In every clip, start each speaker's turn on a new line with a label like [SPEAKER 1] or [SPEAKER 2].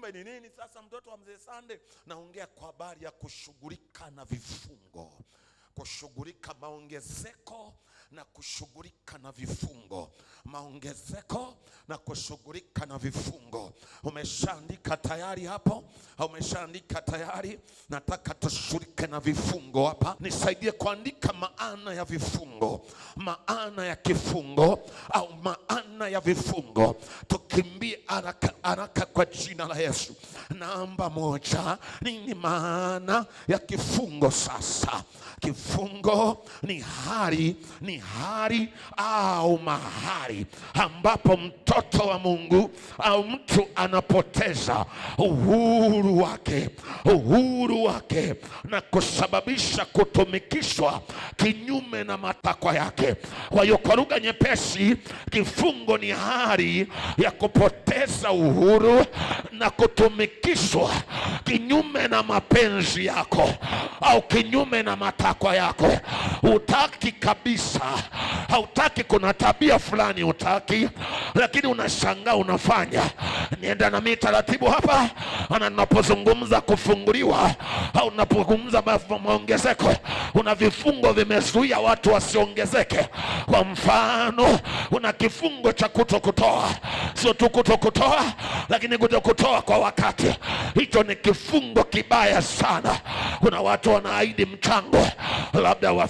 [SPEAKER 1] kumbe ni nini sasa mtoto wa mzee Sande? Naongea kwa habari ya kushughulika na vifungo, kushughulika maongezeko na kushughulika na vifungo, maongezeko na kushughulika na vifungo. Umeshaandika tayari hapo? Umeshaandika tayari? Nataka tushughulike na vifungo hapa. Nisaidie kuandika maana ya vifungo, maana ya kifungo au maana ya vifungo. Tukimbie haraka haraka kwa jina la Yesu. Namba moja, nini maana ya kifungo sasa? Kifungo ni hali au mahali ambapo mtoto wa Mungu au mtu anapoteza uhuru wake na kusababisha kutumikishwa kinyume na matakwa yake. Kwa hiyo kwa lugha nyepesi, kifungo ni hali ya kupoteza uhuru na kutumikishwa kinyume na mapenzi yako au kinyume na matakwa yako. Hutaki kabisa, hautaki, kuna tabia fulani hutaki, lakini unashangaa unafanya. Nienda na mimi taratibu hapa. Ninapozungumza kufunguliwa au ninapozungumza maongezeko, una vifungo vimezuia watu wasiongezeke. Kwa mfano, una kifungo cha kutokutoa. Sio tu kutokutoa, lakini kutokutoa kwa wakati. Hicho ni kifungo kibaya sana. Kuna watu wanaahidi mchango labda wa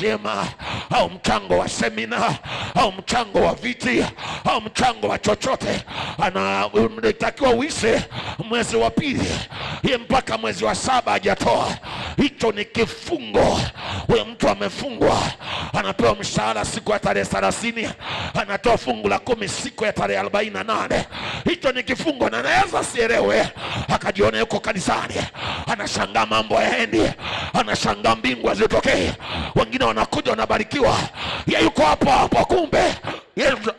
[SPEAKER 1] shema au mchango wa semina au mchango wa viti au mchango wa chochote, anatakiwa uishe mwezi wa pili, yeye mpaka mwezi wa 7 hajatoa. Hicho ni kifungo. Huyo mtu amefungwa, anapewa mshahara siku ya tarehe 30, anatoa fungu la 10 siku ya tarehe 48. Hicho ni kifungo, na anaweza sielewe, akajiona yuko kanisani, anashangaa mambo yaendi, anashangaa mbingu hazitokee, wengine wanakuja wanabarikiwa, yeye yuko hapo hapo. Kumbe Yesu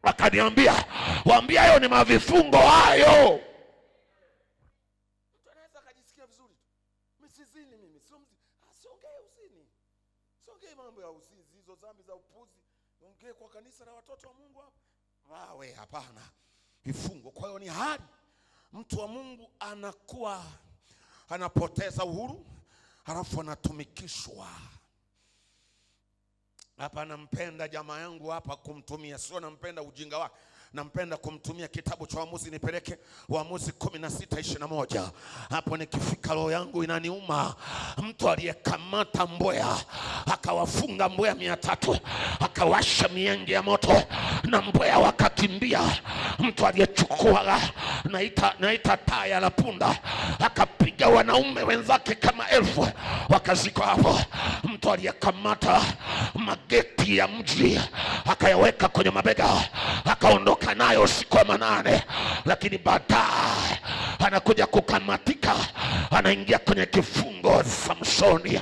[SPEAKER 1] akaniambia, waambie hayo ni mavifungo hayo. Mtu anaweza akajisikia vizuri tu, msizini, mimi siongee uzini, siongee mambo ya uzinzi, hizo dhambi za upuzi, ongee kwa kanisa la watoto wa Mungu hapa. Wawe hapana, vifungo. Kwa hiyo ni hali mtu wa Mungu anakuwa anapoteza uhuru, halafu anatumikishwa. Hapa nampenda jamaa yangu hapa kumtumia, sio nampenda ujinga wake, nampenda kumtumia kitabu cha Waamuzi. Nipeleke Waamuzi 16:21. Hapo nikifika roho yangu inaniuma. Mtu aliyekamata mbweha akawafunga mbweha 300, akawasha mienge ya moto na mbweha wakakimbia. Mtu aliyechukua naita taya la punda akapiga wanaume wenzake kama 1000 wakazikwa hapo. Mtu aliyekamata mageti ya mji akayaweka kwenye mabega akaondoka nayo siku ya 8, lakini baadaye anakuja kukamatika, anaingia kwenye kifungo. Samsoni,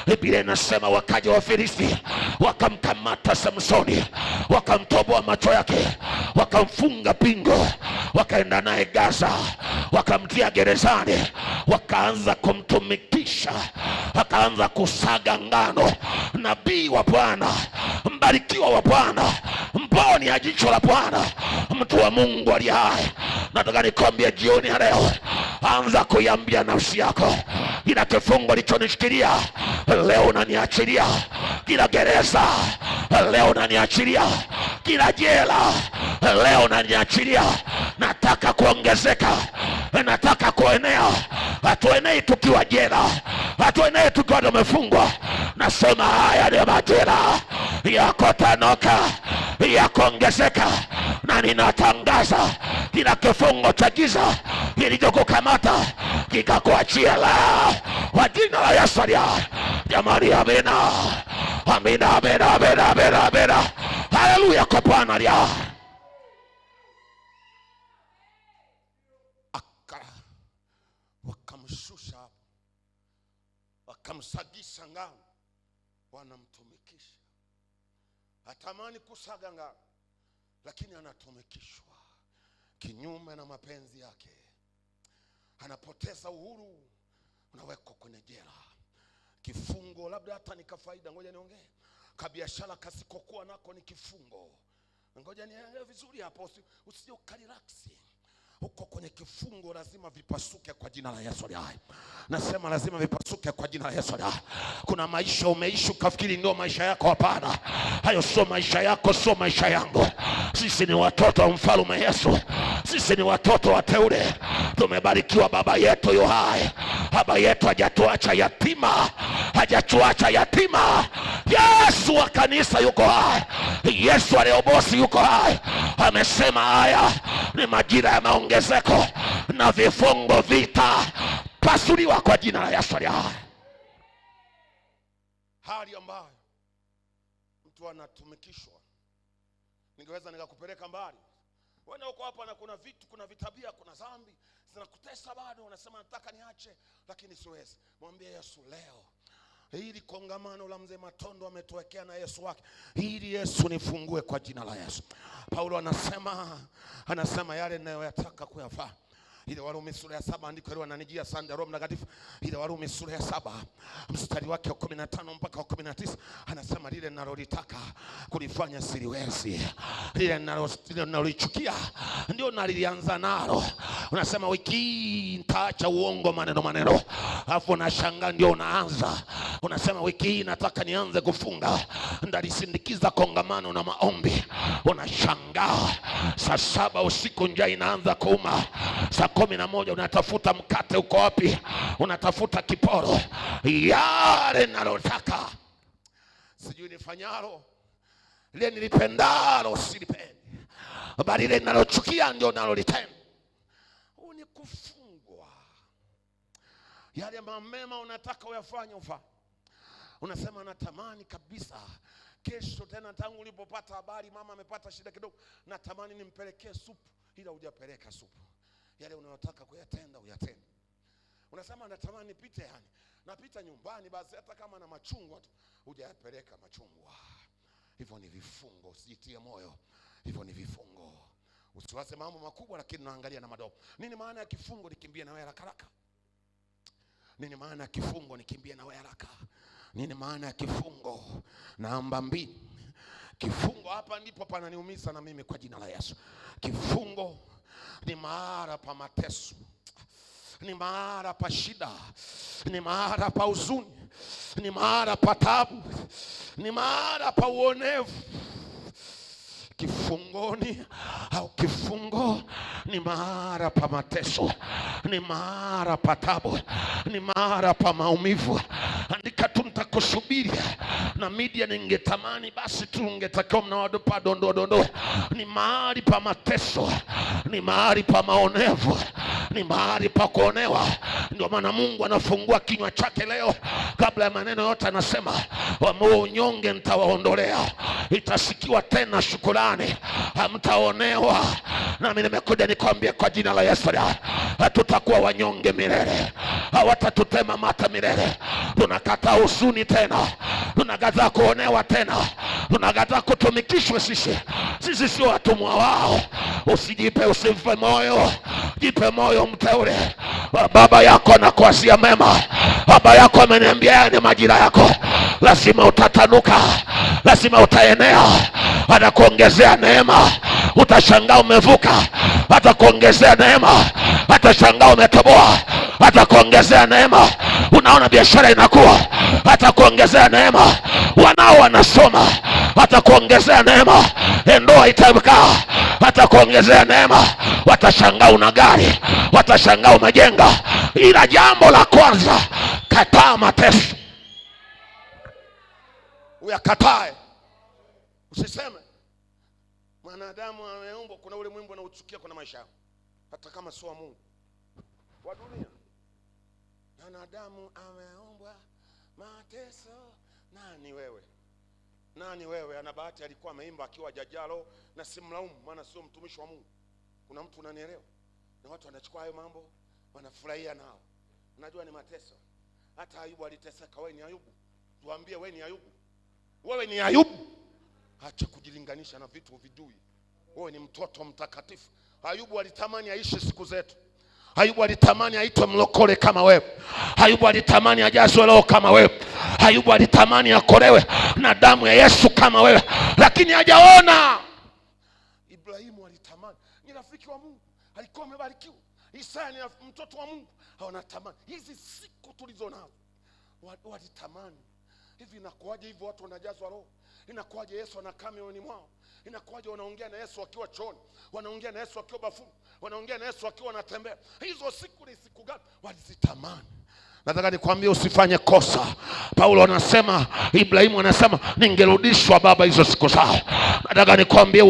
[SPEAKER 1] Biblia inasema wakaja Wafilisti wakamkamata Samsoni, wakamtoboa macho yake, wakamfunga pingo, wakaenda naye Gaza, wakamtia gerezani, wakaanza kumtumikisha, akaanza kusaga ngano. Nabii wa Bwana, mbarikiwa wa Bwana, mboni ya jicho la Bwana, mtu wa Mungu aliye hai, nataka nikwambie jioni ya leo, anza kuiambia nafsi yako, kila kifungo kilichonishikilia leo unaniachilia, kila gereza leo unaniachilia, kila jela leo unaniachilia. Nataka kuongezeka, nataka kuenea. Hatuenei tukiwa jela, hatuenei tukiwa tumefungwa. Nasema haya ni majira ya kutanoka, ya kuongezeka, na ninatangaza kila kifungo cha giza kilichokukamata kikakuachia la kwa jina la Yesu. Jamani, amina, amina, amina, amina, amina, amina. Haleluya kwa Bwana. Wakamshusha, wakamsagisha ngano, wanamtumikisha. Atamani kusaga ngano, lakini anatumikishwa kinyume na mapenzi yake. Anapoteza uhuru, unawekwa kwenye jela. Kifungo labda hata ni kafaida. Ngoja niongee. Kabiashara kasikokuwa nako ni kifungo. Ngoja niongee vizuri hapo, usije ukarelax. Uko kwenye kifungo, lazima vipasuke kwa jina la Yesu aliye hai. Nasema lazima vipasuke kwa jina la Yesu aliye hai. Kuna maisha umeishi ukafikiri ndio maisha yako. Hapana, hayo sio maisha yako, sio maisha yangu. Sisi ni watoto wa mfalme Yesu. Sisi ni watoto wateule. Tumebarikiwa. Baba yetu yu hai. Baba yetu hajatuacha yatima, hajatuacha yatima. Yesu wa kanisa yuko hai. Yesu aliyobosi yuko hai. Amesema haya ni majira ya maongezeko na vifungo vitapasuliwa kwa jina la Yesu aliye hai. Hali ambayo mtu anatumikishwa, ningeweza nikakupeleka mbali. Wewe uko hapa na kuna vitu, kuna vitabia, kuna dhambi zinakutesa bado, unasema nataka niache lakini siwezi. Mwambie Yesu leo, hili kongamano la mzee Matondo ametuwekea na Yesu wake, hili Yesu nifungue kwa jina la Yesu. Paulo anasema yale ninayoyataka kuyafanya. Ile Warumi sura ya 7 andiko hilo ananijia sanda Roho Mtakatifu. Ile Warumi sura ya 7 mstari wake wa 15 mpaka wa 19 anasema lile ninalolitaka kulifanya siliwezi. Lile ninalolichukia ndio nalianza nalo. Unasema wiki hii nitaacha uongo, maneno. Alafu unashangaa ndio unaanza. Unasema wiki hii nataka nianze kufunga. Ndalisindikiza kongamano na maombi. Unashangaa saa 7 usiku njaa inaanza kuuma. Saa 11 unatafuta mkate, uko wapi? Unatafuta kiporo. Yale nalotaka sijui nifanyalo, lile nilipendalo silipendi, bali lile nalochukia ndio nalolitenda. Huu ni kufungwa. Yale mema unataka uyafanye ufanye. Unasema natamani kabisa kesho tena, tangu ulipopata habari mama amepata shida kidogo, natamani nimpelekee supu, ila hujapeleka supu. Yale unayotaka kuyatenda uyatende. Unasema natamani nipite, napita nyumbani basi hata kama na machungwa tu, hujapeleka machungwa. Hivyo ni vifungo, usijitie moyo. Hivyo ni vifungo. Usiwaze mambo makubwa lakini unaangalia na madogo. Nini maana ya kifungo? Nikimbie na wewe haraka. Nini maana ya kifungo? Nikimbie na wewe haraka. Nini maana ya kifungo? Namba 2. Kifungo hapa ndipo pananiumiza na mimi kwa jina la Yesu. Kifungo ni mahali pa mateso, ni mahali pa shida, ni mahali pa huzuni, ni mahali pa taabu, ni mahali pa uonevu. Kifungoni au kifungo ni mahali pa mateso, ni mahali pa taabu, ni mahali pa maumivu. Andika tu nitakusubiri. Na media ningetamani basi tu ungetakiwa mnawadopa dondo. Ni mahali pa mateso, ni mahali pa maonevu, ni mahali pa kuonewa. Ndio maana Mungu anafungua kinywa chake leo, kabla ya maneno yote anasema wanyonge nitawaondolea, itasikiwa tena shukrani, hamtaonewa. Nami nimekuja nikwambie kwa jina la Yesu, hatutakuwa wanyonge milele, hawatatutema mata milele. Tunakataa huzuni tena, tunakataa kuonewa tena, tunakataa kutumikishwa. Sisi sio watumwa wao. Usijipe, usimfe moyo, jipe moyo mteule. Baba yako anakuasia mema. Baba yako ameniambia ni majira yako, lazima utatanuka, lazima utaenea. Atakuongezea neema, utashangaa umevuka. Atakuongezea neema, atashangaa umetoboa. Atakuongezea neema, unaona biashara inakuwa. Atakuongezea neema, wanao wanasoma. Atakuongezea neema, ndoa itakaa. Atakuongezea neema, watashangaa una gari, watashangaa umejenga. Ila jambo la kwanza, kataa mateso. Uyakatae. Usiseme mwanadamu ameumbwa, kuna ule mwimbo unaochukia kuna maisha yako, hata kama sio Mungu wa dunia. Mwanadamu ameumbwa mateso. Nani wewe? Ana bahati alikuwa ameimba akiwa jajalo, na simlaumu maana sio mtumishi wa Mungu. Kuna mtu unanielewa? Na watu wanachukua hayo mambo wanafurahia nao. Unajua ni mateso. Hata Ayubu aliteseka. Wewe ni Ayubu? Tuambie wewe ni Ayubu. Wewe ni Ayubu. Acha kujilinganisha na vitu vidui. Wewe ni mtoto mtakatifu. Ayubu alitamani aishi siku zetu. Ayubu alitamani aitwe mlokole kama wewe. Ayubu alitamani ajazwe roho kama wewe. Ayubu alitamani akolewe na damu ya Yesu kama wewe, lakini hajaona. Ibrahimu alitamani, ni rafiki wa Mungu,
[SPEAKER 2] alikuwa amebarikiwa. Isaya ni mtoto wa Mungu. Wanatamani hizi siku tulizo nazo, walitamani hivi inakuaje hivi watu wanajazwa roho? Inakuaje Yesu anakaa mioyoni mwao? Inakuaje wanaongea na Yesu wakiwa chooni, wanaongea na Yesu wakiwa bafuni, wanaongea na Yesu wakiwa wanatembea? Hizo siku ni siku gani? Walizitamani. Nataka nikwambie usifanye kosa. Paulo anasema, Ibrahimu anasema ningerudishwa baba hizo siku zao. Nataka nikwambie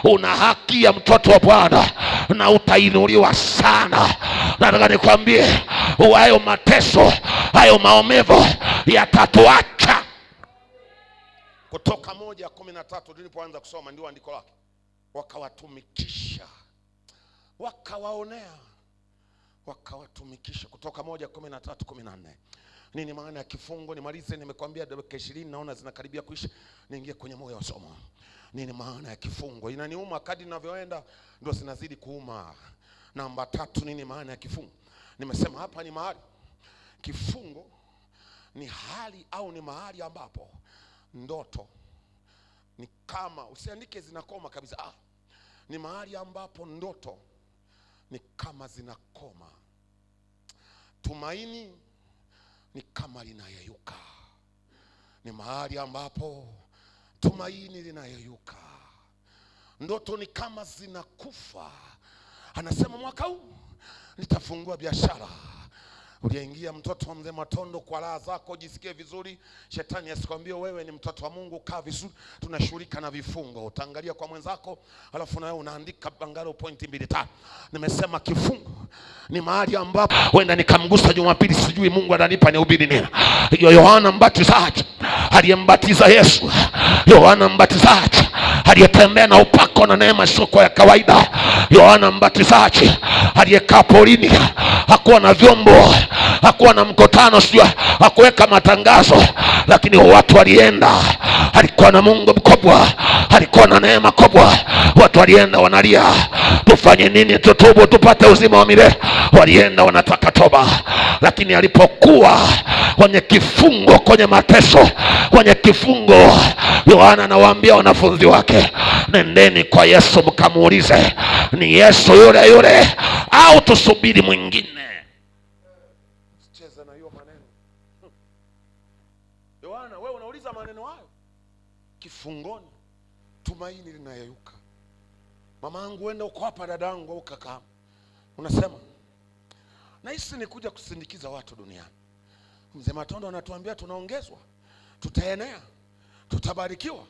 [SPEAKER 2] una haki ya mtoto wa Bwana na utainuliwa sana. Nataka nikwambie hayo mateso, hayo maumivu yatatuacha. Kutoka 1:13 tulipoanza kusoma ndio andiko lake. Wakawatumikisha, wakawaonea, wakawatumikisha. Kutoka 1:13-14. Nini maana ya kifungo? Nimalize, nimekwambia dakika 20 naona zinakaribia kuisha. Niingie kwenye moyo wa somo. Nini maana ya kifungo? Inaniuma kadri ninavyoenda ndio zinazidi kuuma. Namba 3, nini maana ya kifungo? Nimesema hapa ni mahali. Kifungo ni hali au ni mahali ambapo ndoto ni kama, usiandike zinakoma kabisa. Ni mahali ambapo ndoto ni kama zinakoma. Tumaini ni kama linayeyuka. Ni mahali ambapo tumaini linayeyuka. Ndoto ni kama zinakufa. Anasema mwaka huu nitafungua biashara. Uliingia mtoto wa mzee Matondo kwa raha zako, jisikie vizuri. Shetani asikwambie wewe ni mtoto wa Mungu, kaa vizuri. Tunashughulika na vifungo. Utaangalia kwa mwenzako, alafu na wewe unaandika bangalo pointi 2-5. Nimesema kifungo ni mahali ambapo wenda nikamgusa Jumapili, sijui Mungu ananipa nihubiri nini. Yohana Mbatizaji aliyembatiza Yesu, Yohana Mbatizaji aliyetembea na upako na neema soko ya kawaida, Yohana Mbatizaji aliyekaa porini, hakuwa na vyombo, hakuwa na mkutano, sio hakuweka matangazo, lakini watu walienda. Alikuwa na Mungu mkubwa, alikuwa na neema kubwa. Watu walienda wanalia, tufanye nini? Tutubu tupate uzima wa milele. Walienda wanataka toba. Lakini alipokuwa kwenye kifungo, kwenye mateso, kwenye kifungo, Yohana anawaambia wanafunzi wake, nendeni kwa Yesu mkamuulize ni Yesu yule yule au tusubiri mwingine. Cheza na hiyo maneno. Yohana, wewe unauliza maneno hayo? Kifungoni tumaini linayeyuka. Mama yangu, wenda uko hapa, dadangu au kaka, unasema nahisi nikuja kusindikiza watu duniani. Mzee Matondo anatuambia tunaongezwa, tutaenea, tutabarikiwa,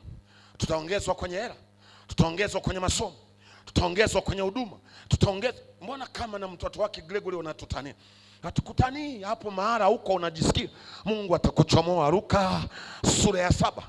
[SPEAKER 2] tutaongezwa kwenye hela, tutaongezwa kwenye masomo, tutaongezwa kwenye huduma, tutaongezwa. Mbona kama na mtoto wake Gregory unatutania? Hatukutanii hapo mahara huko unajisikia Mungu atakuchomoa. Luka sura ya 7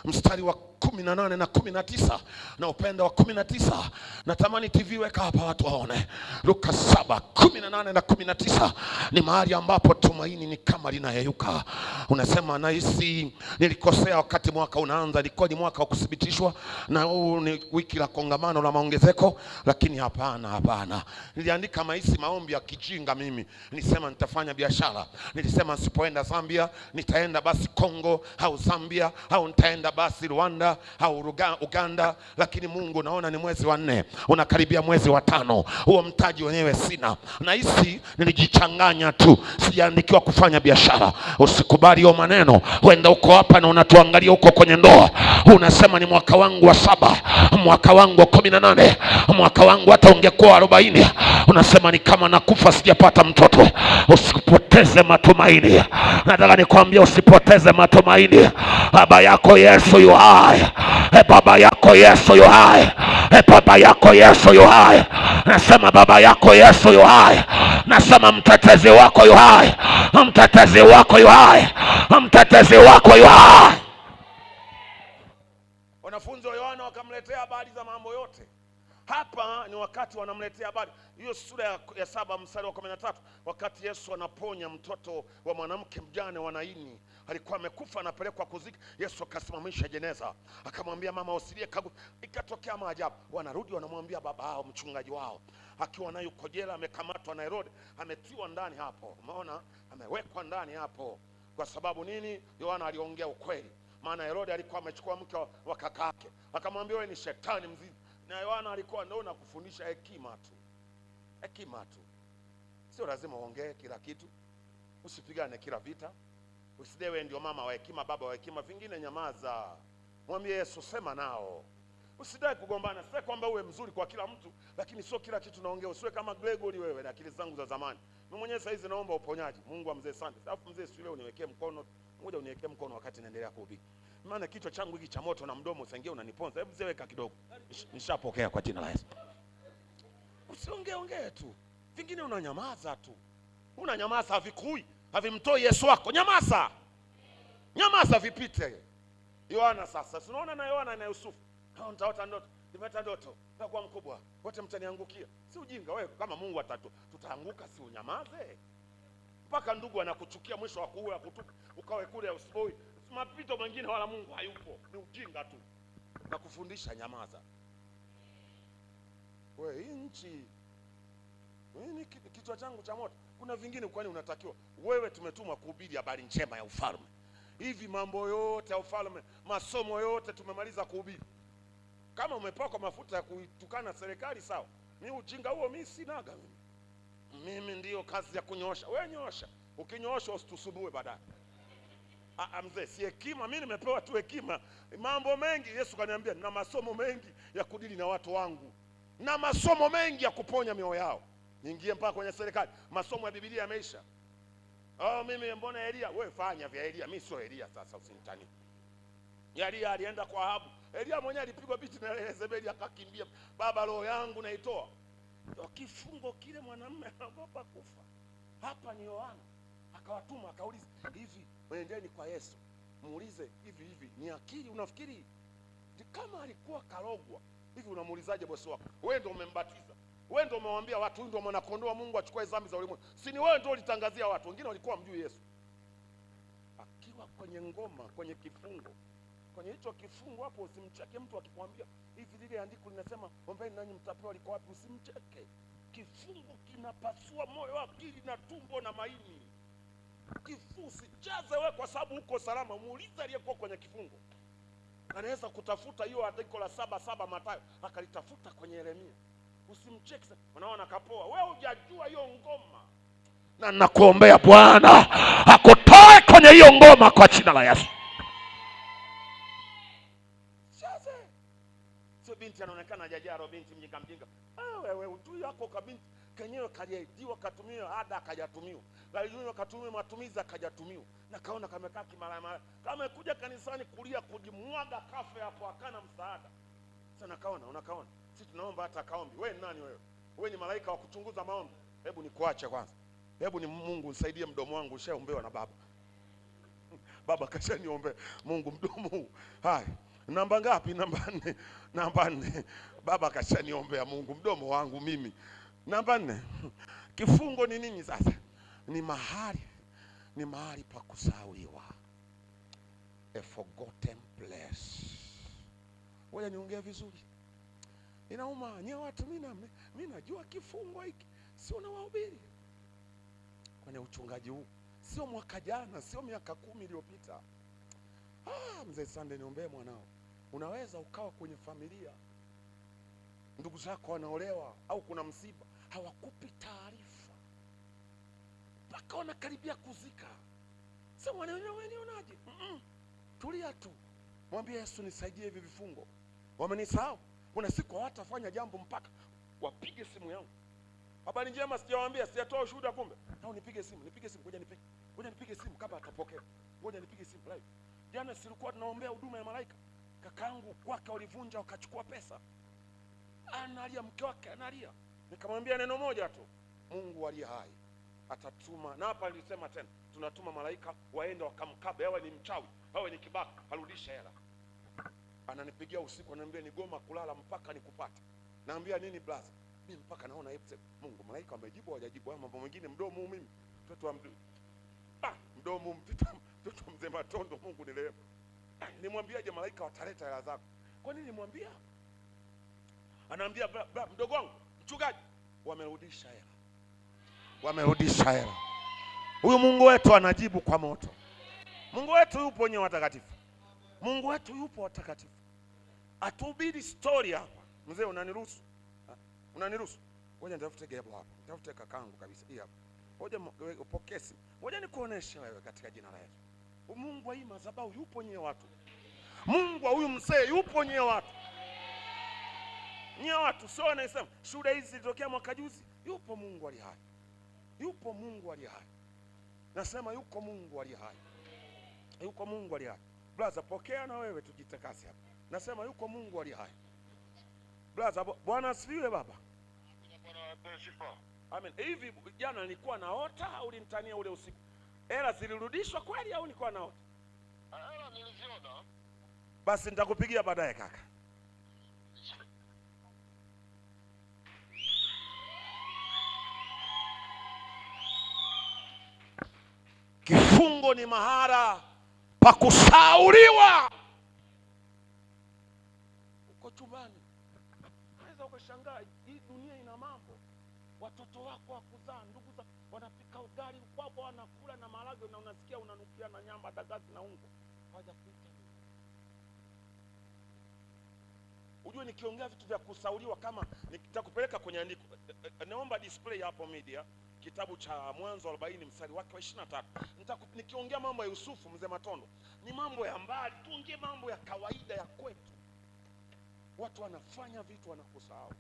[SPEAKER 2] mstari wa 18 na 19 na upendo wa 19. Natamani TV weka hapa watu waone. Luka 7:18 na 19 ni mahali ambapo tumaini ni kama linayeyuka. Unasema nahisi nilikosea wakati mwaka unaanza, ilikuwa ni mwaka wa kuthibitishwa na huu ni wiki la kongamano la maongezeko, lakini hapana. Niliandika maisi maombi ya kijinga mimi. Nilisema nitafanya biashara. Nilisema nisipoenda Zambia nitaenda basi Kongo au Zambia, au nitaenda basi Rwanda au Uganda. Lakini Mungu, naona ni mwezi wa 4 unakaribia mwezi wa 5, huo mtaji wenyewe sina. Nahisi nilijichanganya tu, sijaandikiwa kufanya biashara. Usikubali hiyo maneno. Wenda uko hapa na unatuangalia uko kwenye ndoa, unasema ni mwaka wangu wa 7, mwaka wangu wa 18, mwaka wangu hata ungekuwa 40, unasema ni kama nakufa sijapata mtoto. Usipoteze matumaini. Nataka nikwambia usipoteze matumaini. Baba yako Yesu yu hai. Baba yako Yesu yu hai. Baba yako Yesu yu hai. Nasema baba yako Yesu yu hai. Nasema mtetezi wako yu hai. Mtetezi wako yu hai. Mtetezi wako yu hai. Wanafunzi wa Yohana wakamletea habari za mambo yote. Hapa ni wakati wanamletea habari. Hiyo sura ya 7 mstari wa 13, wakati Yesu anaponya mtoto wa mwanamke mjane wa Naini, alikuwa amekufa anapelekwa kuzika. Yesu akasimamisha jeneza, akamwambia mama usilie. Ikatokea maajabu. Wanarudi wanamwambia baba hao, mchungaji wao akiwa nayo yuko jela, amekamatwa na Herode, ametiwa ndani hapo. Umeona, amewekwa ndani hapo. Kwa sababu nini? Yohana aliongea ukweli. Maana Herode alikuwa amechukua mke wa kakake, akamwambia wewe ni shetani mzizi. Na Yohana alikuwa ndio na kufundisha hekima tu. Hekima tu. Sio lazima uongee kila kitu, usipigane kila vita, usidewe ndio mama wa hekima, baba wa hekima, vingine nyamaza. Mwambie Yesu, sema nao. Usidai kugombana, sasa kwamba uwe mzuri kwa kila mtu, lakini sio kila kitu naongea. Usiwe kama Gregory wewe na akili zangu za zamani. Mimi mwenyewe sasa hizi naomba uponyaji. Mungu amzee asante. Alafu mzee sio leo uniwekee mkono, ngoja uniwekee mkono wakati naendelea kuhubiri. Maana kichwa changu hiki cha moto na mdomo usengie unaniponza. Hebu mzee weka kidogo. Nishapokea kwa jina la Yesu. Usiongee tu. Vingine unanyamaza tu. Unanyamaza havikui, havimtoi Yesu wako. Nyamaza. Nyamaza vipite. Yohana sasa, tunaona na Yohana na Yusufu. Hao nitaota ndoto, nimeta ndoto, nitakuwa mkubwa, wote mtaniangukia. Si ujinga wewe, kama Mungu tutaanguka, si unyamaze? Mpaka ndugu anakuchukia, mwisho wa kuua kutupa, ukawe kule usiboi. Mapito mengine wala Mungu hayupo, ni ujinga tu. Nakufundisha nyamaza. Wewe hii nchi, ni kichwa changu cha moto. Kuna vingine kwani unatakiwa wewe, tumetumwa kuhubiri habari njema ya ufalme. Hivi mambo yote ya ufalme, masomo yote tumemaliza kuhubiri. Kama umepakwa mafuta ya kuitukana serikali sawa. Mimi ujinga huo mimi sinaga mimi. Mimi ndio kazi ya kunyoosha. Wewe nyoosha. Ukinyoosha usitusumbue baadaye. Mzee, si hekima, mimi nimepewa tu hekima. Mambo mengi Yesu kaniambia, na masomo mengi ya kudili na watu wangu. Na masomo mengi ya kuponya mioyo yao. Niingie mpaka kwenye serikali. Masomo ya Biblia yameisha. Mimi mbona Elia? Wewe fanya vya Elia, mimi sio Elia sasa, usinitani. Elia alienda kwa Ahabu. Elia mwenyewe alipigwa biti na Yezebeli akakimbia. Baba, roho yangu naitoa. Kifungo kile mwanamume anaogopa kufa. Hapa ni Yohana. Akawatuma akauliza, hivi waendeni kwa Yesu. Muulize hivi ni akili unafikiri? Kama alikuwa karogwa, hivi unamuulizaje bosi wako? Wewe ndio umembatiza. Wewe ndio umemwambia watu ndio mwana kondoo wa Mungu achukue dhambi za ulimwengu. Si ni wewe ndio ulitangazia watu. Wengine walikuwa mjui Yesu. Akiwa kwenye ngoma, kwenye kifungo. Kwenye hicho kifungo hapo usimcheke mtu akikwambia hivi lile andiko linasema ombeni nanyi mtapewa, liko wapi? Usimcheke. Kifungo kinapasua moyo, akili na tumbo na maini. Kifusi jaze wewe kwa sababu uko salama. Muulize aliyekuwa kwenye kifungo. Anaweza kutafuta hiyo andiko la 7:7 Mathayo, akalitafuta kwenye Yeremia. Usimcheke. Unaona kapoa. Wewe hujajua hiyo ngoma. Na nakuombea Bwana akutoe kwenye hiyo ngoma kwa jina la Yesu. Sio binti anaonekana hajajaro, binti mjinga. Wewe utu yako kabinti kenyewe kajidiwa, katumia ada akajatumiwa. Kajidiwa katumia matumizi akajatumiwa. Na kaona kamekaa kimara. Kama kuja kanisani kulia kujimwaga kafe hapo akana msaada. Sasa unakaona. Sisi tunaomba hata kaombi. Wewe nani wewe? Wewe ni malaika wa kuchunguza maombi. Hebu nikuache kwanza. Hebu ni Mungu nisaidie mdomo wangu ushaombewa na baba. Baba kashaniombea. Mungu mdomo huu. Hai. Namba ngapi? Namba 4. Namba 4. Baba kashaniombea Mungu mdomo wangu mimi. Namba 4. Kifungo ni nini sasa? Ni mahali pa kusahauliwa. A forgotten place. Wewe niongea vizuri. Inauma nyewe watu, mimi najua kifungo hiki. Sio na wahubiri. Kwenye uchungaji huu. Sio mwaka jana, sio miaka 10 iliyopita. Mzee Sande, niombee mwanao. Unaweza ukawa kwenye familia, ndugu zako wanaolewa au kuna msiba, hawakupi taarifa mpaka wanakaribia kuzika. Sasa wananionaje? Tulia tu. Mwambie Yesu, nisaidie hivi vifungo. Wamenisahau. Kuna siku hawatafanya jambo mpaka wapige simu yangu. Habari njema sijawaambia, sijatoa ushuhuda kumbe. Nao nipige simu, ngoja nipige simu kabla atapokea. Ngoja nipige simu live. Jana silikuwa tunaombea huduma ya malaika. Kakaangu kwake walivunja wakachukua pesa. Analia, mke wake analia. Nikamwambia neno moja tu. Mungu aliye hai atatuma. Na hapa nilisema tena, tunatuma malaika waende wakamkabe, awe ni mchawi, awe ni kibaka, arudishe hela. Ananipigia usiku ananiambia nigoma kulala mpaka nikupate. Naambia nini blaza? Mimi mpaka naona Mungu malaika amejibu au hajajibu. Haya mambo mengine mdomo mimi. Mtoto wa mdomo mtoto mzee Matondo, Mungu nilehemu. Nimwambiaje malaika wataleta hela zako? Kwa nini nimwambia? Anaambia mdogo wangu mchungaji, wamerudisha hela. Huyu Mungu wetu anajibu kwa moto. Mungu wetu yupo wenye watakatifu. Mungu wetu yupo watakatifu. Atuhubiri story hapa. Mzee unaniruhusu? Ngoja nitafute gebo hapa. Nitafute kakangu kabisa. Hii hapa. Ngoja upokee simu. Ngoja nikuoneshe wewe katika jina la Yesu. Mungu wa hii madhabahu yupo nyewe watu. Mungu wa huyu mzee yupo nyewe watu. Nyewe watu sio anasema shuhuda hizi zilitokea mwaka juzi. Yupo Mungu aliye hai. Yupo Mungu aliye hai. Nasema yuko Mungu aliye hai. Yuko Mungu aliye hai. Brother, pokea na wewe tujitakase hapa. Nasema yuko Mungu aliye hai. Brother, Bwana asifiwe baba. Amen. Hivi jana nilikuwa naota au ulinitania ule usiku? Hela zilirudishwa kweli au nilikuwa naota?
[SPEAKER 3] Hela niliziona.
[SPEAKER 2] Basi nitakupigia baadaye kaka. Kifungo ni mahara pa kusauliwa. Uko chumbani, unaweza ukashangaa hii dunia ina mambo. Watoto wako wakuzaa, ndugu zako wanapika ugali kwako, wanakula na maharagwe na unasikia unanukia na nyama, dagazi na ungo. Hawajakuita. Ujue nikiongea vitu vya kusauliwa kama nitakupeleka kwenye andiko. Naomba display hapo media. Kitabu cha Mwanzo 40 mstari wake wa 23. Nikiongea mambo ya Yusufu mzee Matondo, ni mambo ya mbali, tuongee mambo ya kawaida ya kwetu. Watu wanafanya vitu wanakusahau.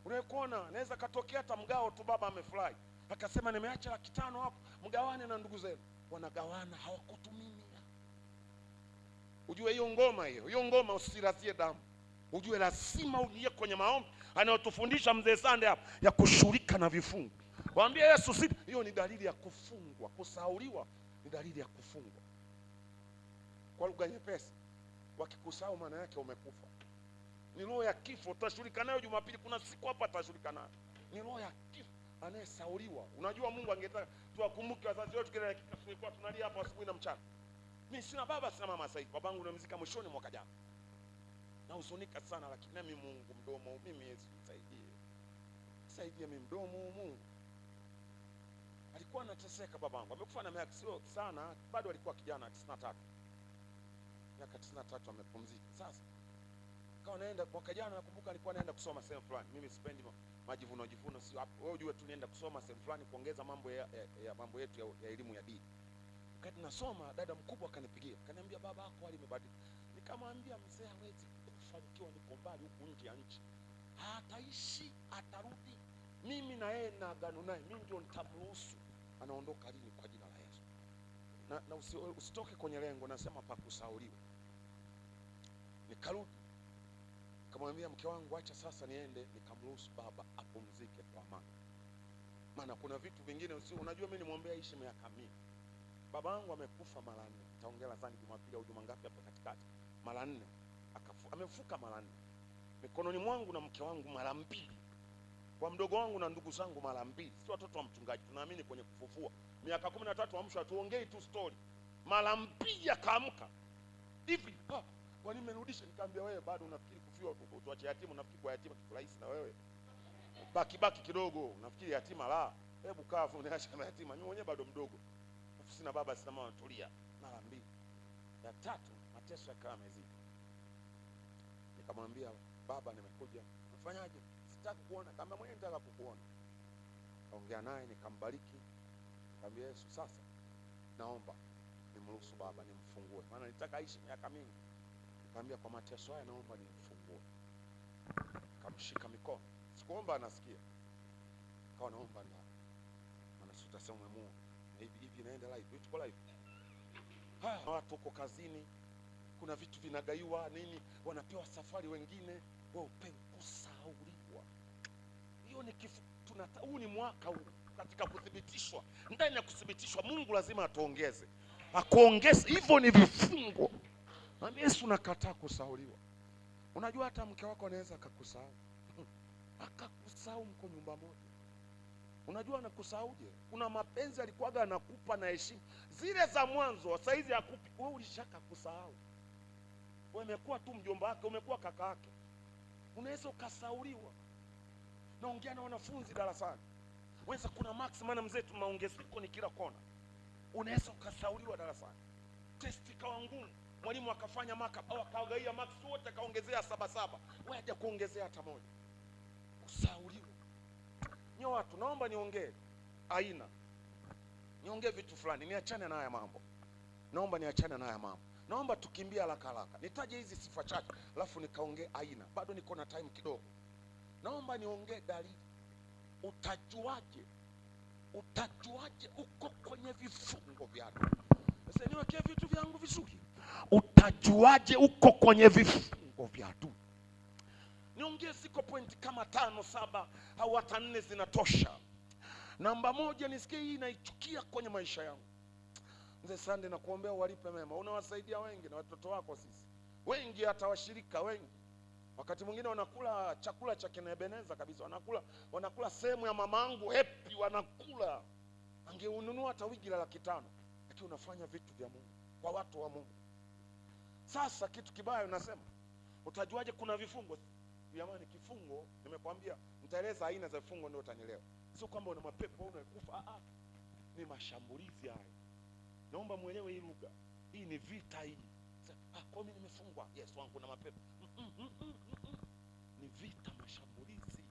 [SPEAKER 2] Unaikuona naweza katokea hata mgao tu, baba amefurahi akasema nimeacha 500 hapo, mgawane na ndugu zenu. Wanagawana, hawakutumia. Ujue hiyo ngoma usirazie damu. Ujue lazima uje kwenye maombi anayotufundisha mzee Sande hapa ya kushughulika na vifungo. Waambie Yesu si hiyo ni dalili ya kufungwa. Kusauliwa ni dalili ya kufungwa. Kwa lugha nyepesi, wakikusahau maana yake umekufa. Ni roho ya kifo, utashughulika nayo Jumapili. Kuna siku hapa utashughulika nayo. Ni roho ya kifo anayesauliwa. Unajua Mungu angetaka tuwakumbuke wazazi wetu kile dakika tulikuwa tunalia hapa asubuhi na mchana. Mimi sina baba sina mama sasa hivi. Babangu nimemzika mwishoni mwaka jana. Na huzunika sana, lakini mimi Mungu mdomo, mimi Yesu nisaidie. Nisaidie mimi mdomo Mungu. Alikuwa anateseka babangu. Amekufa na miaka sio sana, bado alikuwa kijana 93. Miaka 93 amepumzika. Sasa akawa naenda mwaka jana, nakumbuka alikuwa anaenda kusoma sehemu fulani. Mimi sipendi majivuno sio hapo. Wewe ujue tu nienda kusoma sehemu fulani kuongeza mambo ya mambo yetu ya elimu ya dini. Wakati nasoma, dada mkubwa akanipigia. Akaniambia baba yako hali imebadilika. Nikamwambia mzee hawezi kufanikiwa, niko mbali huku nje ya nchi. Hataishi, atarudi. Mimi na yeye na agano naye, mimi ndio nitamruhusu. Anaondoka lini kwa jina la Yesu. Na usitoke kwenye lengo, nasema pa kusauliwa. Nikarudi. Nikamwambia mke wangu acha sasa niende, nikamruhusu baba apumzike kwa amani. Maana kuna vitu vingine unajua mimi nimwombea ishi miaka 100. Babangu amekufa mara 4. Nitaongea nadhani Jumapili au juma ngapi hapo katikati. Mara 4. Amefuka mara 4. Mikononi mwangu na mke wangu mara 2. Kwa mdogo wangu na ndugu zangu mara 2. Si watoto wa mchungaji, tunaamini kwenye kufufua. Miaka 13 amsha, tuongei tu story. Mara 2 akaamka. Hivi, kwa nini umerudisha? Nikamwambia wewe bado unafikiri kufiwa tuache yatima, unafikiri kwa yatima kitu rahisi na wewe? Baki kidogo, unafikiri yatima la. Hebu kaa unaacha yatima. Mimi mwenyewe bado mdogo. Sina baba sina mama, tulia. Mara 2. Ya 3 mateso yakawa yamezidi. Nikamwambia baba nimekuja. Unafanyaje? Sitaki kuona. Kama mwenyewe nataka kukuona. Kaongea naye nikambariki. Nikamwambia Yesu sasa naomba nimruhusu baba nimfungue. Maana nitaka aishi miaka mingi. Nikamwambia kwa mateso haya naomba nimfungue. Kamshika mikono. Sikuomba anasikia. Kawa naomba ndani. Maana sitasema Mungu. Hivi naenda live. Tuko live. Watu uko kazini. Kuna vitu vinagaiwa nini, wanapewa safari wengine, wao upewe kusauliwa. Hiyo ni huu ni mwaka huu katika kuthibitishwa. Ndani ya kuthibitishwa Mungu lazima atuongeze. Akuongeze, hivyo ni vifungo. Na Yesu nakataa kusauliwa. Unajua hata mke wako anaweza akakusahau. Akakusahau mko nyumba moja. Unajua anakusauje? Kuna mapenzi alikuwaga anakupa na heshima zile za mwanzo, sasa hizi hakupi. Wewe ulishaka kusahau. Wewe umekuwa tu mjomba wake, umekuwa kaka yake. Unaweza ukasauliwa. Naongea na wanafunzi darasani. Unaweza kuna max maana mzee tunaongezeko ni kila kona. Unaweza ukasauliwa darasani. Testi kawa ngumu, mwalimu akafanya maka au akawagaia max wote akaongezea 7. Wewe haja kuongezea hata moja. Kusauliwa. Nyo watu, naomba niongee aina, niongee vitu fulani, niachane na haya mambo. Naomba niachane na haya mambo. Naomba tukimbie haraka haraka. Nitaje hizi sifa chache, alafu nikaongee aina. Bado niko na time kidogo. Naomba niongee dalili. Utajuaje uko kwenye vifungo vya adui? Sasa niwekee vitu vyangu vizuri. Utajuaje uko kwenye vifungo vya adui? Niongee ziko point kama 5, 7 au hata 4 zinatosha. Namba 1, nisikie hii naichukia kwenye maisha yangu. Mzee Sande, na kuombea walipe mema. Unawasaidia wengi na watoto wako sisi. Wengi hata washirika wengi. Wakati mwingine wanakula chakula cha Ebeneza kabisa. Wanakula sehemu ya mamangu happy, wanakula. Angeununua hata wigi la 500. Lakini unafanya vitu vya Mungu kwa watu wa Mungu. Sasa kitu kibaya unasema, utajuaje kuna vifungo? Jamani, kifungo nimekwambia, nitaeleza aina za vifungo ndio utanielewa. Sio kwamba una mapepo unakufa, ni mashambulizi haya. Naomba muelewe hii lugha. Hii ni vita hii. Kwa mimi nimefungwa, yes wangu na mapepo. Ni vita, mashambulizi.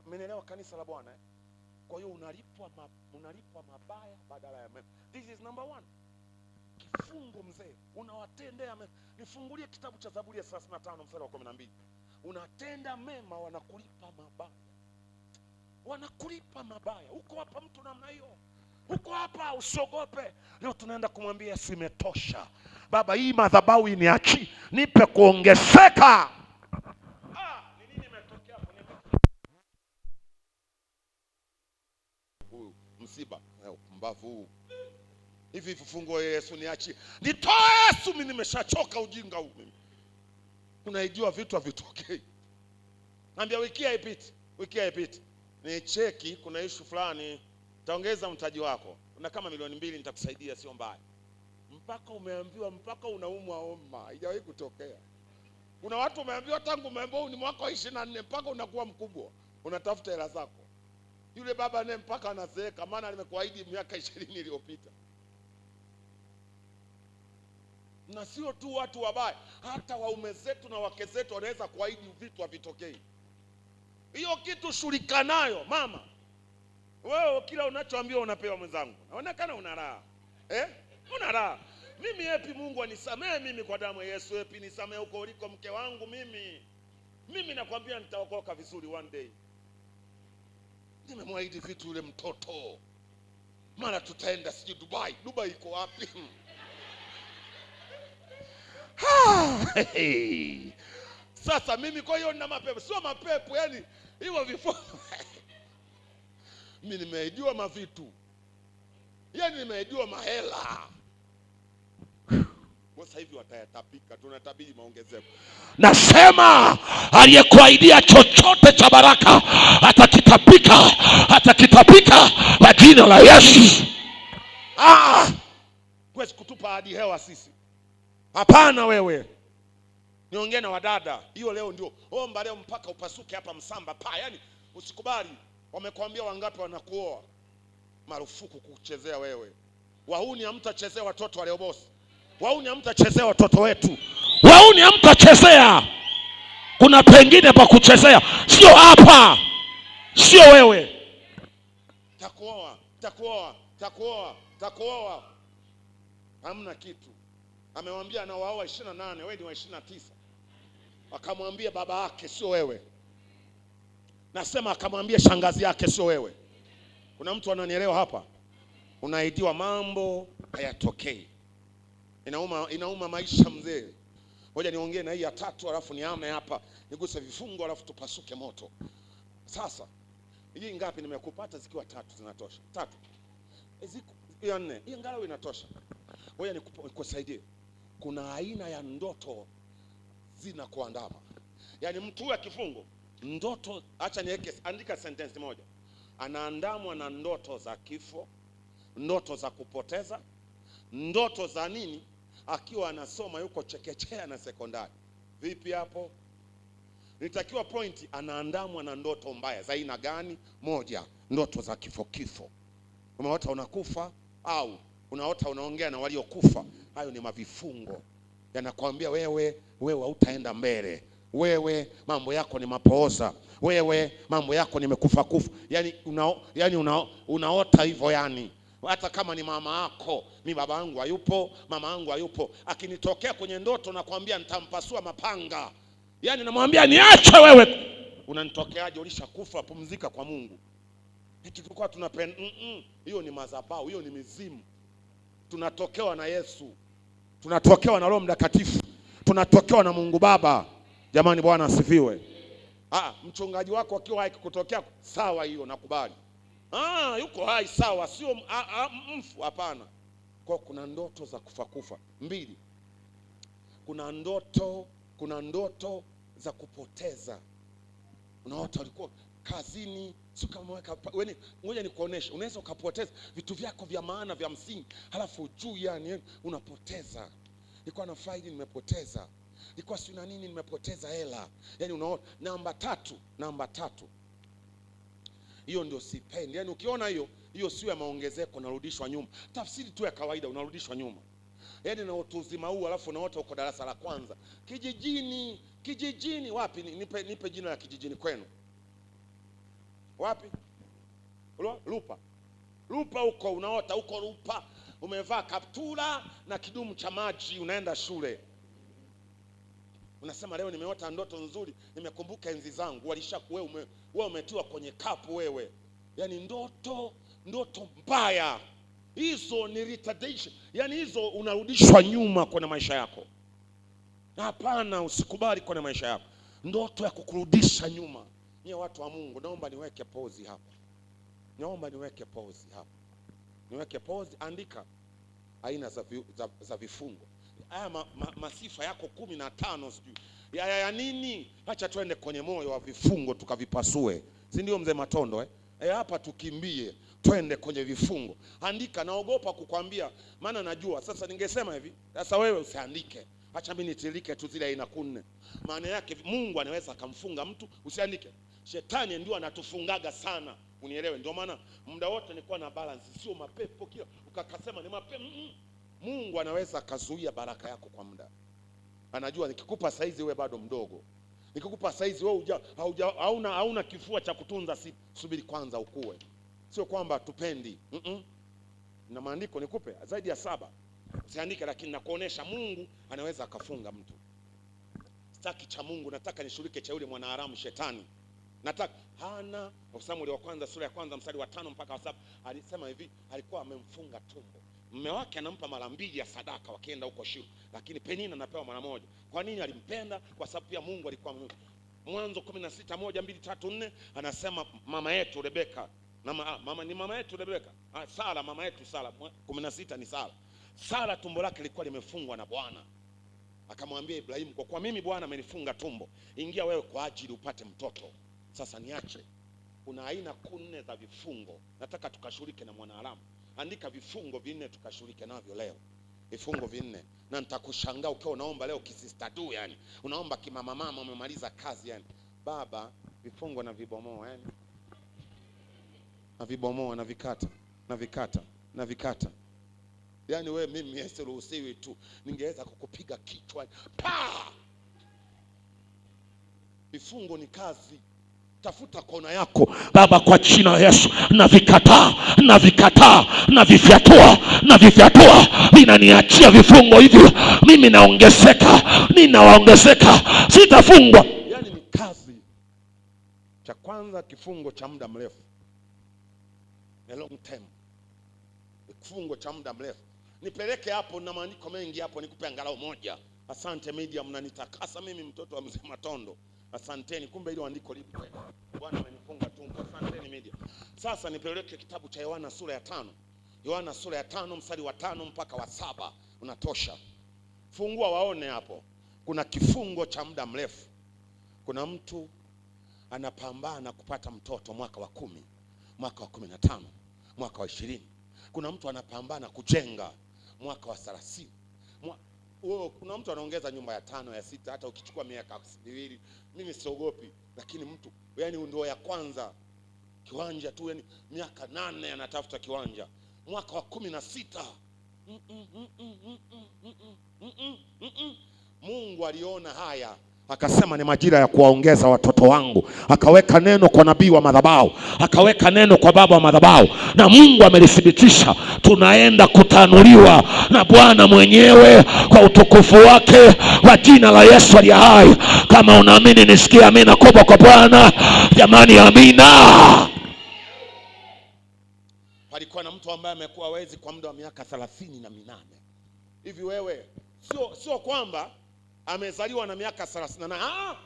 [SPEAKER 2] Umeelewa kanisa la Bwana eh? Kwa hiyo unalipwa mabaya badala ya mema. This is number 1. Kifungo mzee, unawatendea mema. Nifungulie kitabu cha Zaburi ya 35 mstari wa 12. Unatenda mema, wanakulipa mabaya. Wanakulipa mabaya. Uko hapa mtu namna hiyo? Uko hapa, usiogope. Leo tunaenda kumwambia Yesu, imetosha. Baba, hii madhabahu iniachi, nipe kuongezeka. Ni nini imetokea hapo? Msiba, mbavu. Hivi vifungo Yesu niachi. Nitoe Yesu, mimi nimeshachoka ujinga huu mimi. Unaijua vitu havitokei. Naambia wiki haipiti. Ni cheki, kuna issue fulani, taongeza mtaji wako. Una kama milioni 2 nitakusaidia, sio mbaya. Mpaka umeambiwa, mpaka unaumwa homa. Haijawahi kutokea. Kuna watu umeambiwa tangu umeambiwa ni mwaka wa 24 mpaka unakuwa mkubwa. Unatafuta hela zako. Yule baba naye mpaka anazeeka, maana nimekuahidi miaka 20 iliyopita. Na sio tu watu wabaya, hata waume zetu na wake zetu wanaweza kuahidi vitu havitokei. Hiyo kitu shughulika nayo mama. Wewe kila unachoambiwa unapewa mwenzangu. Naonekana una raha. Una raha. Mimi hepi Mungu anisamee mimi kwa damu ya Yesu, hepi nisamee huko uliko mke wangu mimi. Mimi nakwambia nitaokoka vizuri one day. Nimemwahidi vitu yule mtoto. Mara tutaenda siji Dubai. Dubai iko wapi? Sasa mimi kwa hiyo nina mapepo. Sio mapepo, yani hiyo vifo. Mimi nimeahidiwa mavitu. Yani nimeahidiwa mahela. Sasa hivi watayatapika, tunatabiri maongezeko. Nasema aliyekuahidia chochote cha baraka atakitapika kwa jina la Yesu. Huwezi kutupa hadi hewa sisi. Hapana wewe. Niongee na wadada. Hiyo leo ndio. Omba leo mpaka upasuke hapa msamba pa. Yaani usikubali. Wamekwambia wangapi wanakuoa. Marufuku kuchezea wewe. Wahuni hamtachezea watoto wa leo boss. Wahuni hamtachezea watoto wetu. Wahuni hamtachezea. Kuna pengine pa kuchezea. Sio hapa. Sio wewe. Takuoa. Hamna kitu. Amemwambia anaoa 28, wewe ni wa 29. Akamwambia baba yake, sio wewe. Nasema akamwambia shangazi yake, sio wewe. Kuna mtu ananielewa hapa? Unaidiwa mambo hayatokei. Inauma maisha mzee. Ngoja niongee na hii ya 3 alafu niame hapa, niguse vifungo alafu tupasuke moto. Sasa hii ngapi nimekupata? Zikiwa 3 zinatosha. 3. Ziko 4. Hii ngalo inatosha. Ngoja nikusaidie. Kuna aina ya ndoto zinakuandama. Yaani mtu wa kifungo, ndoto, acha niweke, andika sentence moja. Anaandamwa na ndoto za kifo, ndoto za kupoteza, ndoto za nini? Akiwa anasoma yuko chekechea na sekondari. Vipi hapo? Nitakiwa point, anaandamwa na ndoto mbaya. Za aina gani? 1, ndoto za kifo. Umeota unakufa au unaota unaongea na waliokufa. Hayo ni mavifungo. Yanakwambia wewe hautaenda mbele. wewe mambo yako ni mapooza, wewe mambo yako ni mekufa kufa. Unaota hivyo yani. Hata kama ni mama yako, mi baba yangu hayupo, mama yangu hayupo, akinitokea kwenye ndoto nakwambia nitampasua mapanga. Yani namwambia niache wewe. Unanitokeaje? Ulishakufa, pumzika kwa Mungu. Eti tulikuwa tunapenda hiyo ni madhabahu, hiyo ni mizimu. Tunatokewa na Yesu. Tunatokewa na Roho Mtakatifu. Tunatokewa na Mungu Baba. Jamani, Bwana asifiwe. Mchungaji wako akiwa haikutokea sawa, hiyo nakubali. Yuko hai sawa, sio mfu, hapana. Kwa kuna ndoto za kufa. 2. Kuna ndoto za kupoteza. Unaota ulikuwa kazini, sio kama wewe, ngoja nikuoneshe, unaweza ukapoteza vitu vyako vya maana vya msingi, halafu juu yani unapoteza. Nilikuwa na faili nimepoteza. Nilikuwa sina nini nimepoteza hela. Yani unaona. Namba tatu. Hiyo ndio sipendi. Yani ukiona hiyo sio ya maongezeko, unarudishwa nyuma. Tafsiri tu ya kawaida, unarudishwa nyuma. Yani na utu uzima huu, alafu unaota uko darasa la kwanza. Kijijini wapi? Nipe jina la kijijini kwenu. Wapi? Lupa huko, unaota huko Lupa. Umevaa kaptula na kidumu cha maji, unaenda shule. Unasema leo nimeota ndoto nzuri, nimekumbuka enzi zangu. Wewe umetiwa kwenye kapu wewe. Yani ndoto mbaya. Hizo ni retardation. Yani hizo unarudishwa nyuma kwenye maisha yako. Hapana, usikubali kwenye maisha yako ndoto ya kukurudisha nyuma. Ni watu wa Mungu, naomba niweke pause hapa. Niweke pause, andika aina za vifungo. Haya masifa yako 15 sijui. Ya nini? Acha twende kwenye moyo wa vifungo tukavipasue. Si ndio mzee Matondo hapa tukimbie twende kwenye vifungo. Andika, naogopa kukwambia maana najua. Sasa ningesema hivi, sasa wewe usiandike. Acha mimi nitilike tu zile aina 4. Maana yake Mungu anaweza akamfunga mtu, usiandike. Shetani ndio anatufungaga sana, unielewe. Ndio maana muda wote nilikuwa na balance, sio mapepo kila ukakasema ni mapepo. Mungu anaweza akazuia baraka yako kwa muda. Anajua nikikupa saizi wewe bado mdogo. Nikikupa saizi wewe hauna kifua cha kutunza, subiri kwanza ukue. Sio kwamba tupendi. Na maandiko nikupe zaidi ya 7. Usiandike, lakini nakuonesha Mungu anaweza akafunga mtu. Sitaki cha Mungu, nataka nishirike cha yule mwanaharamu shetani. Nataka Hana, Samueli wa kwanza sura ya kwanza mstari wa 5 mpaka wa 7, alisema hivi, alikuwa amemfunga tumbo. Mume wake anampa mara 2 ya sadaka wakienda huko Shilo, lakini Penina anapewa mara 1. Kwa nini alimpenda? Kwa sababu pia Mungu alikuwa Mwanzo 16:1-2-3-4 anasema mama yetu Rebeka, mama yetu Rebeka, Sara, mama yetu Sara, 16 ni Sara. Sara tumbo lake lilikuwa limefungwa na Bwana. Akamwambia Ibrahimu, kwa kuwa mimi Bwana amenifunga tumbo, ingia wewe kwa ajili upate mtoto. Sasa niache. Kuna aina 4 za vifungo. Nataka tukashirike na mwanadamu. Andika vifungo 4 tukashirike navyo leo. Vifungo 4. Na nitakushangaa ukiwa unaomba leo kisistadu yani. Unaomba kimama umemaliza kazi yani. Baba, vifungo na vibomoa yani. Na vibomoa na vikata. Yani wewe mimi siruhusiwi tu. Ningeweza kukupiga kichwa. Vifungo ni kazi. Tafuta kona yako. Baba, kwa jina la Yesu na vifyatua vinaniachia vifungo hivyo. Mimi ninaongezeka, sitafungwa. Yani ni kazi. Cha kwanza kifungo cha muda mrefu. A long term. Kifungo cha muda mrefu. Nipeleke hapo na maandiko mengi hapo, nikupe angalau moja. Asante media, mnanitakasa mimi mtoto wa mzee Matondo. Asanteni, kumbe hilo andiko lipo. Bwana amenifunga tumbo. Asanteni media. Sasa nipeleke kitabu cha Yohana sura ya 5. Yohana sura ya 5 mstari wa 5 mpaka wa 7 unatosha. Fungua waone hapo. Kuna kifungo cha muda mrefu. Kuna mtu anapambana kupata mtoto mwaka wa 10, mwaka wa 15, mwaka wa 20. Kuna mtu anapambana kujenga mwaka wa 30. Kuna mtu anaongeza nyumba ya 5 ya 6, hata ukichukua miaka 2. Mimi siogopi, lakini mtu yani ndio ya kwanza kiwanja tu, yani miaka 8 anatafuta kiwanja, mwaka wa 16. Mungu aliona haya,
[SPEAKER 1] Akasema ni majira ya kuwaongeza watoto wangu. Akaweka neno kwa nabii wa madhabahu, akaweka neno kwa baba wa madhabahu, na Mungu amelithibitisha. Tunaenda kutanuliwa na Bwana mwenyewe kwa utukufu wake wa jina la Yesu aliye hai. Kama unaamini nisikie amina kubwa kwa Bwana. Jamani, amina.
[SPEAKER 2] Palikuwa na mtu ambaye amekuwa wezi kwa muda wa miaka 38. Hivi wewe sio kwamba amezaliwa na miaka 38.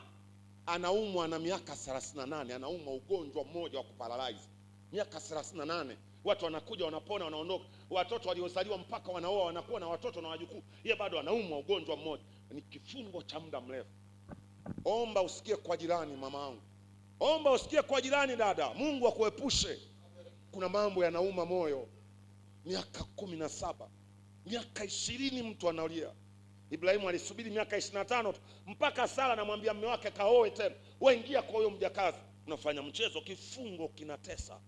[SPEAKER 2] Anaumwa na miaka 38, anaumwa ugonjwa mmoja wa kuparalyze. Miaka 38, watu wanakuja wanapona wanaondoka. Watoto waliozaliwa mpaka wanaoa wanakuwa na watoto na wajukuu, yeye bado anaumwa ugonjwa mmoja. Ni kifungo cha muda mrefu. Omba usikie kwa jirani, mama wangu. Omba usikie kwa jirani, dada. Mungu akuepushe. Kuna mambo yanauma moyo. Miaka 17, miaka 20 mtu analia. Ibrahimu alisubiri miaka 25 mpaka Sara anamwambia mume wake kaoe tena. Wewe ingia kwa huyo mjakazi. Unafanya mchezo. Kifungo kinatesa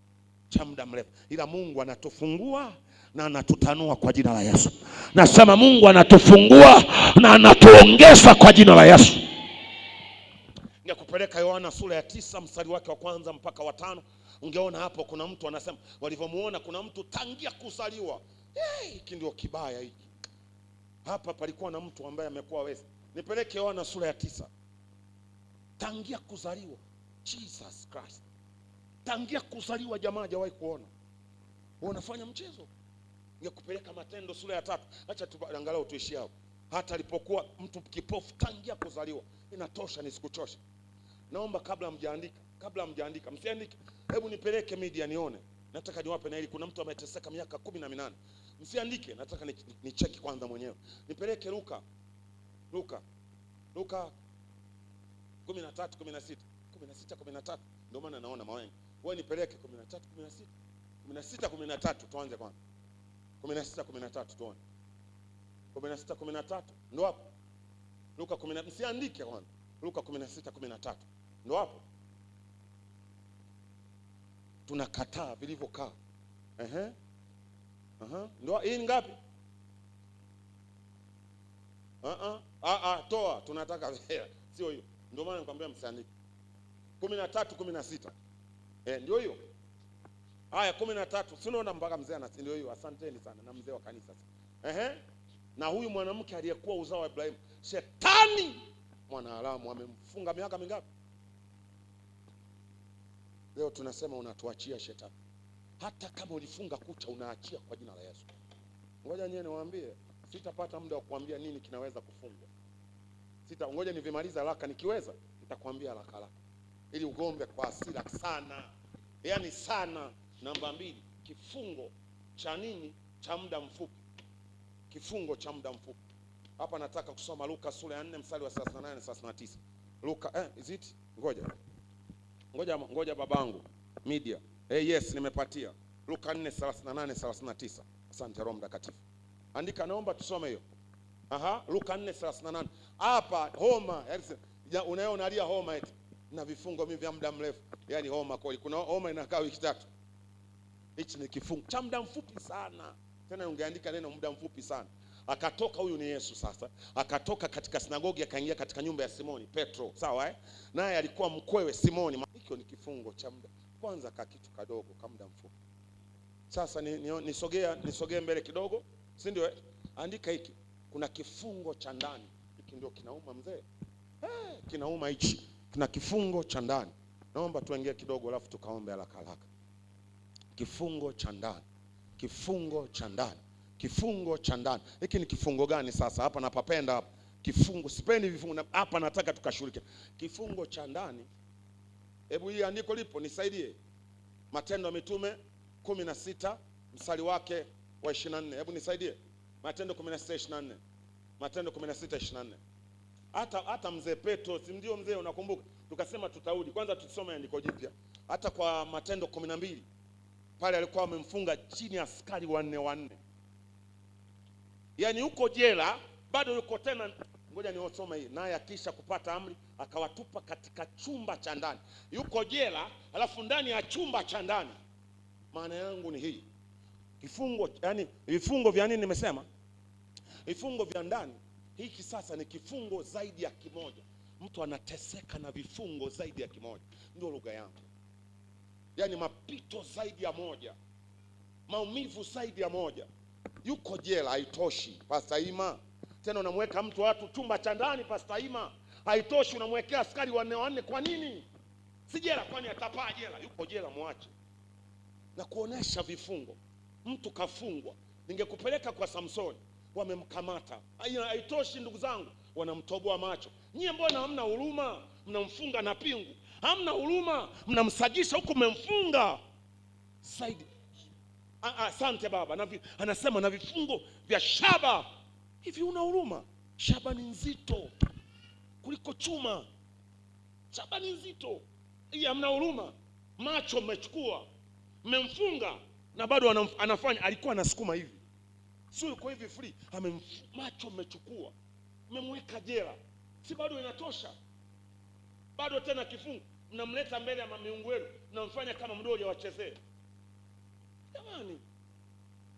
[SPEAKER 2] cha muda mrefu. Ila Mungu anatufungua na anatutanua kwa jina la Yesu.
[SPEAKER 1] Nasema Mungu anatufungua na anatuongeza kwa jina la Yesu.
[SPEAKER 2] Ningekupeleka Yohana sura ya 9 mstari wake wa 1 mpaka wa 5. Ungeona hapo kuna mtu anasema walivyomuona kuna mtu tangia kuzaliwa. Hiki ndio kibaya hiki. Hapa palikuwa na mtu ambaye amekuwa wezi. Nipeleke Yohana sura ya 9. Tangia kuzaliwa. Jesus Christ. Tangia kuzaliwa jamaa hajawahi kuona. Unafanya mchezo. Ningekupeleka Matendo sura ya 3. Acha angalau tuishie hapo. Hata alipokuwa mtu kipofu tangia kuzaliwa. Inatosha nisikuchoshe. Naomba kabla mjaandika, msiandike. Hebu nipeleke media nione. Nataka niwape na ili kuna mtu ameteseka miaka 18. Msiandike, nataka ni cheki kwanza mwenyewe. Nipeleke Luka 13:16 ndio maana naona mawengi. Wewe nipeleke 13:16 tuanze kwanza. 16:13 tuone. 16:13 ndio hapo. Luka 10, msiandike kwanza. Luka 16:13 ndio hapo. Tunakataa vilivyokaa. Ndio hii ngapi? Toa, tunataka sio hiyo. Ndio maana nikwambia msiandike. 13:16. Ndio hiyo. Haya 13, sinaona mpaka mzee ana ndio hiyo. Asanteni sana na mzee wa kanisa sasa. Na huyu mwanamke aliyekuwa uzao wa Ibrahimu, shetani mwanaharamu amemfunga miaka mingapi? Leo tunasema unatuachia shetani. Hata kama ulifunga kucha unaachia kwa jina la Yesu. Ngoja nyewe niwaambie, sitapata muda wa kuambia nini kinaweza kufungwa. Ngoja nivimaliza haraka, nikiweza nitakwambia haraka. Ili ugombe kwa hasira sana. Yaani sana. Namba 2, kifungo cha nini? Cha muda mfupi. Kifungo cha muda mfupi. Hapa nataka kusoma Luka sura ya 4 mstari wa 38 39. Luka is it? Ngoja babangu media. Yes nimepatia. Luka 4:38 39. Asante Roho Mtakatifu. Andika, naomba tusome hiyo. Luka 4:38. Hapa homa, yaani unaona alia homa eti na vifungo mimi vya muda mrefu. Yaani homa kweli. Kuna homa inakaa wiki 3. Hichi ni kifungo cha muda mfupi sana. Tena ungeandika neno muda mfupi sana. Akatoka, huyu ni Yesu sasa. Akatoka katika sinagogi akaingia katika nyumba ya Simoni Petro, sawa naye alikuwa mkwewe Simoni. Hicho ni kifungo cha muda. Kwanza kitu kadogo kama muda mfupi. Sasa nisogee mbele kidogo, si ndio? Andika hiki. Kuna kifungo cha ndani. Hiki ndio kinauma mzee. Kinauma hichi. Kuna kifungo cha ndani. Naomba tuingie kidogo alafu tukaombe haraka. Kifungo cha ndani. Kifungo cha ndani. Kifungo cha ndani. Hiki ni kifungo gani sasa? Hapa napapenda hapa. Kifungo, sipendi vifungo hapa, nataka tukashiriki. Kifungo cha ndani. Hebu hii andiko lipo nisaidie. Matendo ya Mitume 16 mstari wake wa 24. Hebu nisaidie. Matendo 16:24. Matendo 16:24. Hata mzee Petro, si ndio mzee unakumbuka? Tukasema tutarudi. Kwanza tusome andiko jipya. Hata kwa Matendo 12 pale alikuwa amemfunga chini ya askari wanne. Yaani huko jela bado yuko tena. Ngoja niosome hii. Naye akisha kupata amri akawatupa katika chumba cha ndani. Yuko jela alafu ndani ya chumba cha ndani. Maana yangu ni hii. Kifungo, yani vifungo vya nini nimesema? Vifungo vya ndani. Hiki sasa ni kifungo zaidi ya kimoja. mtu anateseka na vifungo zaidi ya kimoja. Ndio lugha yangu. Yaani mapito zaidi ya moja, maumivu zaidi ya moja. Yuko jela, haitoshi Pastor Ima. Tena unamweka mtu watu chumba cha ndani Pastor Ima, haitoshi, unamwekea askari wanne. Kwa nini? Si jela, kwani atapaa jela? Yuko jela, muache. Na kuonesha vifungo. Mtu kafungwa, ningekupeleka kwa Samsoni, wamemkamata. Haitoshi ndugu zangu, wanamtoboa macho. Nyie mbona hamna huruma? Mnamfunga na pingu, hamna huruma, mnamsagisha huko, mmemfunga zaidi. Asante baba. Anasema na vifungo vya shaba. Hivi una huruma? Shaba ni nzito kuliko chuma. Shaba ni nzito. Hii hamna huruma. Macho mmechukua, mmemfunga na bado anafanya. Alikuwa anasukuma hivi, sio yuko hivi free. Macho mmechukua, mmemweka jela. Si bado inatosha? Bado tena kifungo, mnamleta mbele ya miungu wenu, mnamfanya kama mdogo wachezee. Jamani,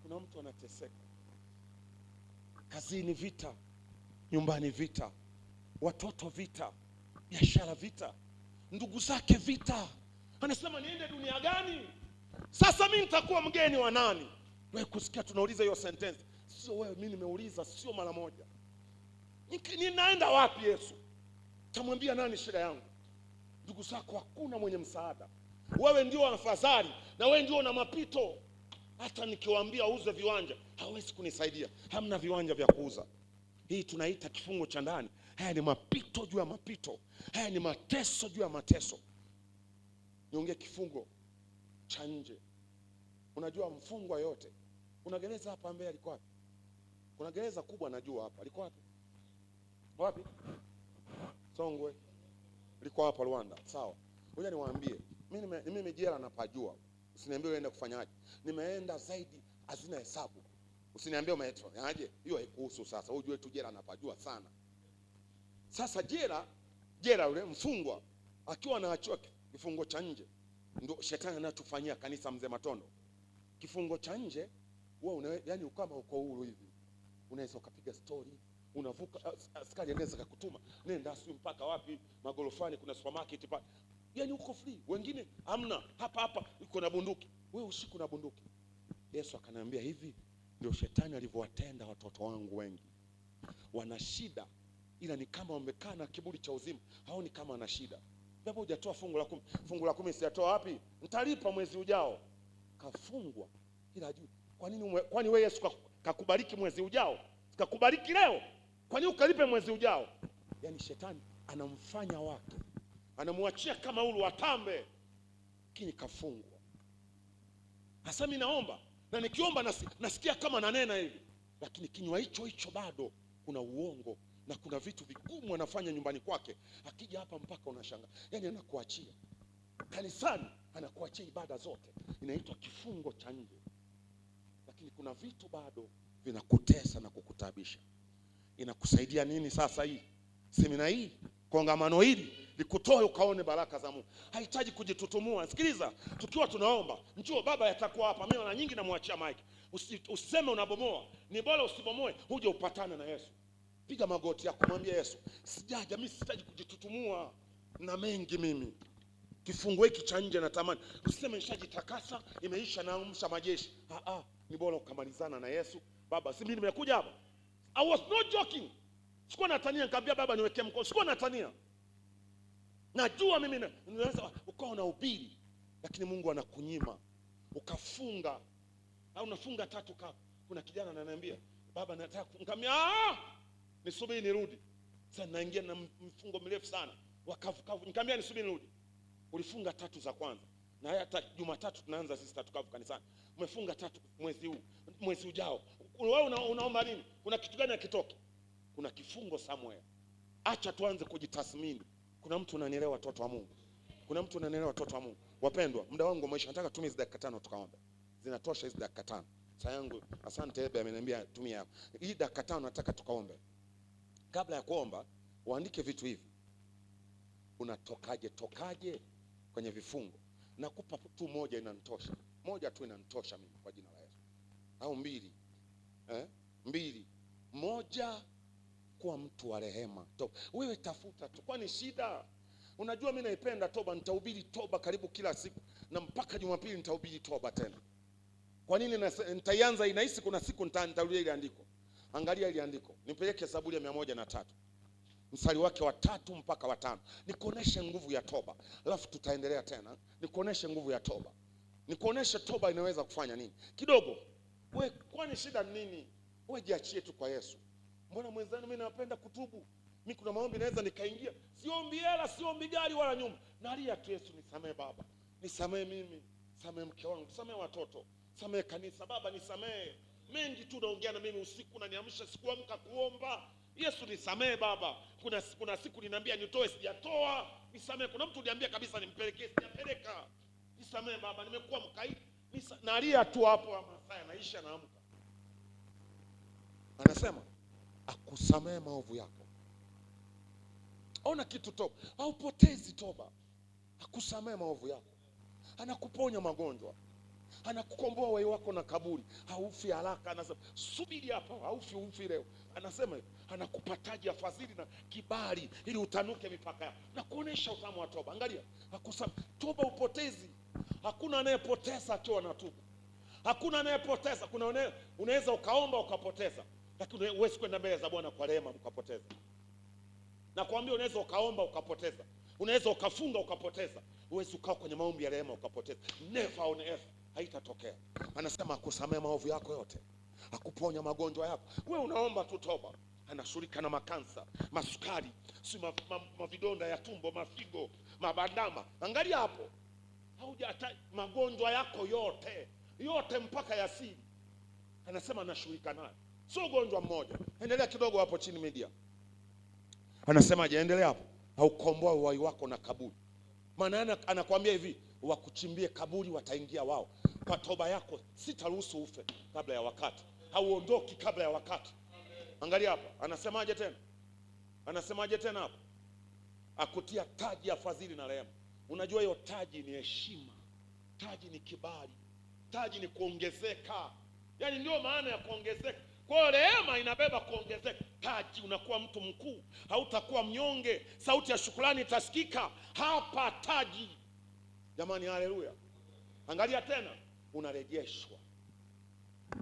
[SPEAKER 2] kuna mtu anateseka. Kazini vita, nyumbani vita, watoto vita, biashara vita, ndugu zake vita. Anasema niende dunia gani? Sasa mimi nitakuwa mgeni wa nani? Wewe kusikia tunauliza hiyo sentence. Sio wewe, mimi nimeuliza, sio mara moja. Ninaenda wapi Yesu? Tamwambia nani shida yangu? Ndugu zako hakuna mwenye msaada. Wewe ndio afadhali, na wewe ndio una mapito. Hata nikiwaambia uze viwanja, hawezi kunisaidia. Hamna viwanja vya kuuza. Hii tunaita kifungo cha ndani. Haya ni mapito juu ya mapito. Haya ni mateso juu ya mateso. Niongee kifungo cha nje. Unajua mfungwa yote. Kuna gereza hapa Mbeya, liko wapi? Kuna gereza kubwa najua hapa. Liko wapi? Wapi? Songwe. Liko hapa Rwanda. Sawa. Ngoja niwaambie. Mimi jela napajua. Usiniambie uende kufanyaje. Nimeenda zaidi, hazina hesabu. Usiniambie umeitwa aje. Hiyo haikuhusu sasa. Wewe ujue tu jela napajua sana. Sasa jela yule mfungwa akiwa anaachiwa kifungo cha nje, ndio shetani anatufanyia kanisa Mzee Matondo. Kifungo cha nje, wewe yani kama uko huru hivi, unaweza ukapiga story, unavuka, askari anaweza kukutuma nenda asiu mpaka wapi, magorofani kuna supermarket pale, yani uko free. Wengine hamna, hapa uko na bunduki, wewe usiku na bunduki. Yesu akaniambia hivi, ndio shetani alivyowatenda watoto wangu wengi. Wana shida, ila ni kama wamekaa na kiburi cha uzima, haoni kama ana shida. Baba hujatoa fungu la 10. Fungu la 10 sijatoa wapi? Nitalipa mwezi ujao. Kafungwa ila juu. Kwani wewe Yesu kakubariki mwezi ujao? Sikakubariki leo. Kwani ukalipe mwezi ujao? Yaani shetani anamfanya wake, anamwachia kama huru atambe, lakini kafungwa. Hasa mimi naomba, na nikiomba nasikia kama nanena hivi, lakini kinywa hicho bado kuna uongo na kuna vitu vigumu anafanya nyumbani kwake. Akija hapa mpaka unashangaa. Yaani anakuachia kanisani, anakuachia ibada zote. Inaitwa kifungo cha nje. Lakini kuna vitu bado vinakutesa na kukutabisha. Inakusaidia nini sasa hii semina hii, kongamano hili likutoe ukaone baraka za Mungu? Haitaji kujitutumua. Sikiliza, tukiwa tunaomba, njoo baba yatakuwa hapa. Mimi na nyingi namwachia mic. Usiseme unabomoa. Ni bora usibomoe, uje upatane na Yesu. Piga magoti yako, mwambie Yesu, sijaja mimi, sitaji kujitutumua na mengi mimi. Kifungo hiki cha nje natamani. Usiseme nishajitakasa, imeisha na umsha majeshi. Ni bora ukamalizana na Yesu. Baba, si mimi nimekuja hapa. I was not joking. Sikuwa natania, nikamwambia baba niwekee mkono. Sikuwa natania. Najua mimi naweza ukawa na ubiri, lakini Mungu anakunyima. Ukafunga. Au unafunga 3 kapu. Kuna kijana ananiambia, baba nataka, nikamwambia nisubiri nirudi. Sasa naingia na mfungo mrefu sana. Wakavu. Nikamwambia nisubiri nirudi. Ulifunga 3 za kwanza. Na hata Jumatatu tunaanza sisi 3 kavu kanisani. Umefunga 3 mwezi huu. Mwezi ujao. Wewe unaomba nini? Kuna kitu gani hakitoki? Kuna kifungo somewhere. Acha tuanze kujitathmini. Kuna mtu unanielewa, watoto wa Mungu? Kuna mtu unanielewa, watoto wa Mungu? Wapendwa, muda wangu umeisha. Nataka tumie hizo dakika 5 tukaombe. Zinatosha hizo dakika 5. Saa yangu, asante Ebe ameniambia tumia hapo. Hii dakika 5 nataka tukaombe. Kabla ya kuomba, uandike vitu hivi. Unatokaje kwenye vifungo? Nakupa tu moja inanitosha. Moja tu inanitosha mimi kwa jina la Yesu. Au 2. 2. Moja kuwa mtu wa rehema. Wewe tafuta tu, kwani shida? Unajua mimi naipenda toba, nitahubiri toba karibu kila siku, na mpaka Jumapili nitahubiri toba tena. Kwa nini nitaianza? Inahisi kuna siku nitarudia ile andiko. Angalia ile andiko, nipeleke Zaburi ya 103 mstari wake wa 3 mpaka wa 5, nikuoneshe nguvu ya toba. Alafu tutaendelea tena, nikuoneshe nguvu ya toba, nikuoneshe toba inaweza kufanya nini kidogo. Wewe kwani shida nini? Wewe jiachie tu kwa Yesu. Mbona mwenzangu mimi napenda kutubu? Mimi kuna maombi naweza nikaingia, siombi hela, siombi gari wala nyumba, nalia tu, Yesu nisamee Baba, nisamee mimi, samee mke wangu, samee watoto, samee kanisa, Baba nisamee. Mengi tu naongea na mimi usiku, unaniamsha sikuamka kuomba. Yesu nisamee Baba. Kuna siku ninaambia nitoe, sijatoa, nisamee. Kuna mtu niambia kabisa nimpelekee, sijapeleka, nisamee Baba, nimekuwa mkaidi. Nalia tu hapo, masaa yanaisha, naamka. Anasema akusamee maovu yako. Ona kitu toba, haupotezi toba. Akusamee maovu yako, anakuponya magonjwa, anakukomboa wewe wako na kaburi, haufi haraka. Anasema subiri hapa, haufi ufi leo. Anasema anakupataji fadhili na kibali ili utanuke mipaka yako, na kuonesha utamu wa toba. Angalia, akusama toba upotezi. Hakuna anayepoteza akiwa anatubu. Hakuna anayepoteza. Kuna unaweza ukaomba ukapoteza, lakini huwezi kwenda mbele za Bwana kwa rehema ukapoteza. Na kuambia unaweza ukaomba ukapoteza, unaweza ukafunga ukapoteza, huwezi ukaa kwenye maombi ya rehema ukapoteza. Never on earth, haitatokea. Anasema akusamee maovu yako yote, akuponya magonjwa yako. Wewe unaomba tu toba, anashughulika na makansa, masukari, si mavidonda ya tumbo, mafigo, mabandama. Angalia hapo, haujata magonjwa yako yote mpaka ya siri. Anasema anashughulika nayo, sio ugonjwa mmoja. Endelea kidogo hapo chini media. Anasema je, endelea hapo. Haukomboa uhai wako na kaburi. Maana anakuambia hivi, wakuchimbie kaburi wataingia wao. Kwa toba yako sitaruhusu ufe kabla ya wakati. Hauondoki kabla ya wakati. Angalia hapa, anasemaje tena? Anasemaje tena hapo? Akutia taji ya fadhili na rehema. Unajua hiyo taji ni heshima, taji ni kibali, taji ni kuongezeka. Yaani ndio maana ya kuongezeka. Kwa hiyo rehema inabeba kuongezeka. Taji, unakuwa mtu mkuu, hautakuwa mnyonge, sauti ya shukrani itasikika hapa. Taji, jamani, haleluya. Angalia tena, unarejeshwa.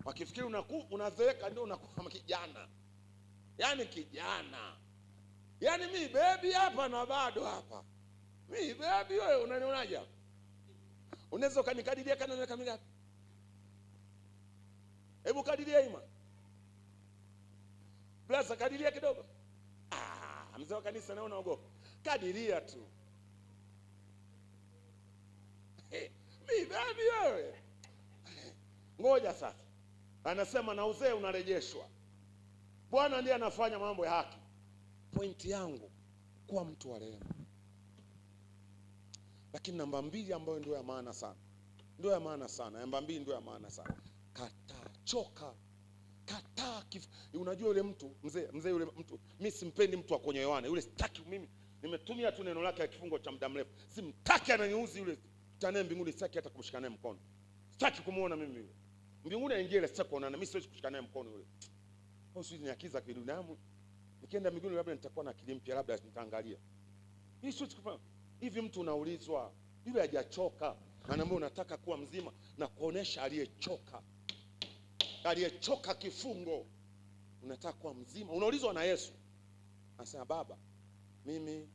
[SPEAKER 2] Wakifikiri unazeeka ndio unakuwa kijana. Yaani kijana, yaani mimi baby hapa na bado hapa. Mimi baby, wewe unanionaje hapa? Unaweza ukanikadiria kana miaka mingapi? Hebu kadiria ima. Blaza, kadiria kidogo. Mzee wa kanisa naona unaogopa. Kadiria tu. Mimi baby wewe. Ngoja sasa. Anasema na uzee unarejeshwa. Bwana ndiye anafanya mambo ya haki. Pointi yangu, kuwa mtu wa rehema. Lakini namba 2 ambayo ndio ya maana sana. Ndio ya maana sana. Namba 2 ndio ya maana sana. Kataa, choka. Kataa. Unajua yule mtu, mzee yule mtu, mimi simpendi mtu akonyoane. Yule sitaki mimi. Nimetumia tu neno lake ya kifungo cha muda mrefu. Simtaki, ananiuzi yule. Tanaye mbinguni sitaki hata kumshika naye mkono. Sitaki kumuona mimi yule. Mbinguni aingie ile sitaki kuonana. Mimi siwezi kushika naye mkono yule. Au sisi ni akiza kidunamu. Nikienda mbinguni labda nitakuwa na akili mpya, labda nitaangalia. Hii siwezi kufanya. Hivi mtu unaulizwa, yule hajachoka, anaambia unataka kuwa mzima na kuonesha aliyechoka. Aliyechoka kifungo. Unataka kuwa mzima. Unaulizwa na Yesu. Anasema Baba, mimi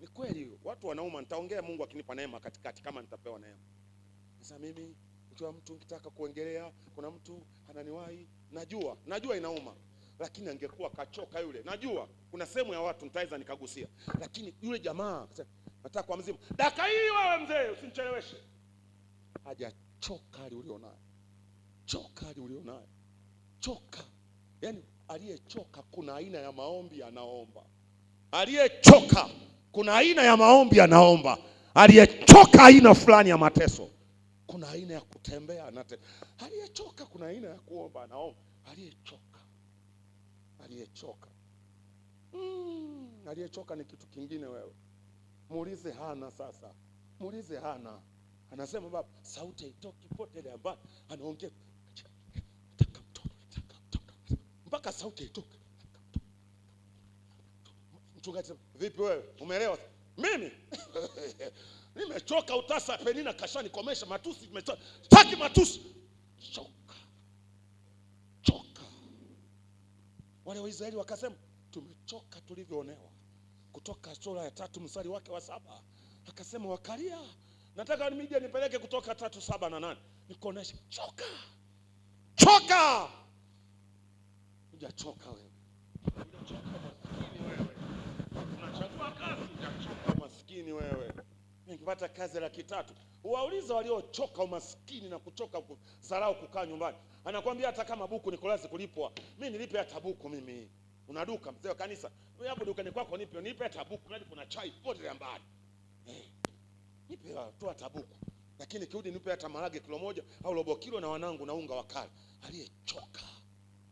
[SPEAKER 2] ni kweli watu wanauma, nitaongea Mungu akinipa neema katikati kama nitapewa neema. Sasa mimi mtu mtu nikitaka kuongelea, kuna mtu ananiwahi, najua inauma, lakini angekuwa kachoka yule. Najua kuna sehemu ya watu nitaweza nikagusia, lakini yule jamaa nataka kuwa mzima. Dakika hii wewe mzee usinicheleweshe. Hajachoka alionayo. Choka alionayo. Choka. Yaani aliyechoka kuna aina ya maombi anaomba. Aliyechoka kuna aina ya maombi anaomba. Aliyechoka aina fulani ya mateso, kuna aina ya kutembea na aliyechoka kuna aina ya kuomba anaomba. Aliyechoka aliyechoka ni kitu kingine. Wewe muulize Hana sasa. Muulize Hana. Anasema Baba, sauti haitoki pote ile ambayo anaongea. Nataka mtoto. Mpaka sauti haitoki. Mchungaji, vipi wewe? Umeelewa? Mimi nimechoka utasa. Penina kashanikomesha matusi, nimechoka. Sitaki matusi. Choka. Wale Waisraeli wakasema tumechoka tulivyoonewa. Kutoka sura ya 3 mstari wake wa 7 akasema wakalia. Nataka nimije nipeleke Kutoka 3:7 na 8. Nikuonesha choka. Choka. Hujachoka wewe. Hujachoka maskini wewe. Unachagua kazi, hujachoka maskini wewe. Nikipata kazi laki 3. Uwaulize waliochoka umaskini na kuchoka kudharau kukaa nyumbani. Anakuambia hata kama buku nikolazi kulipwa, mimi nilipe hata buku mimi. Unaduka mzee wa kanisa. Wewe hapo dukani kwako nipe hata buku, mimi kuna chai pote ya mbali. Nipe tu hata buku. Lakini kirudi nipe hata marage kilo 1 au robo kilo na wanangu na unga wa kale. Aliyechoka.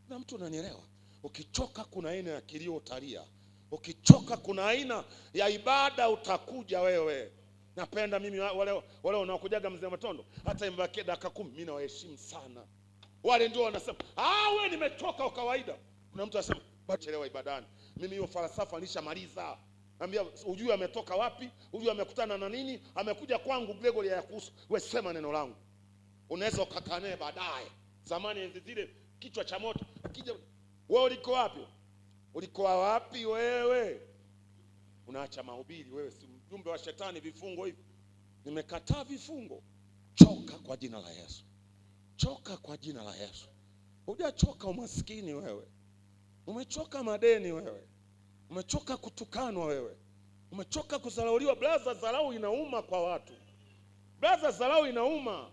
[SPEAKER 2] Na mtu unanielewa? Ukichoka kuna aina ya kilio utalia. Ukichoka kuna aina ya ibada utakuja wewe. Napenda mimi wale wanaokujaga Mzee Matondo, hata imbakie dakika 10 mimi nawaheshimu sana. Wale ndio wanasema, wewe nimechoka kwa kawaida. Kuna mtu anasema, bachelewa ibadani. Mimi hiyo falsafa nilishamaliza. Naambia ujue ametoka wapi, ujue amekutana na nini, amekuja kwangu Gregory ya kuhusu. Wewe sema neno langu. Unaweza ukakaa naye baadaye. Zamani enzi zile kichwa cha moto, akija wewe uliko wapi? Ulikuwa wapi wewe? Unaacha mahubiri wewe, si mjumbe wa shetani vifungo hivi. Nimekataa vifungo. Choka kwa jina la Yesu. Choka kwa jina la Yesu. Hujachoka umaskini wewe. Umechoka madeni wewe. Umechoka kutukanwa wewe. Umechoka kudharauliwa. Blaza, dharau inauma kwa watu. Blaza, dharau inauma.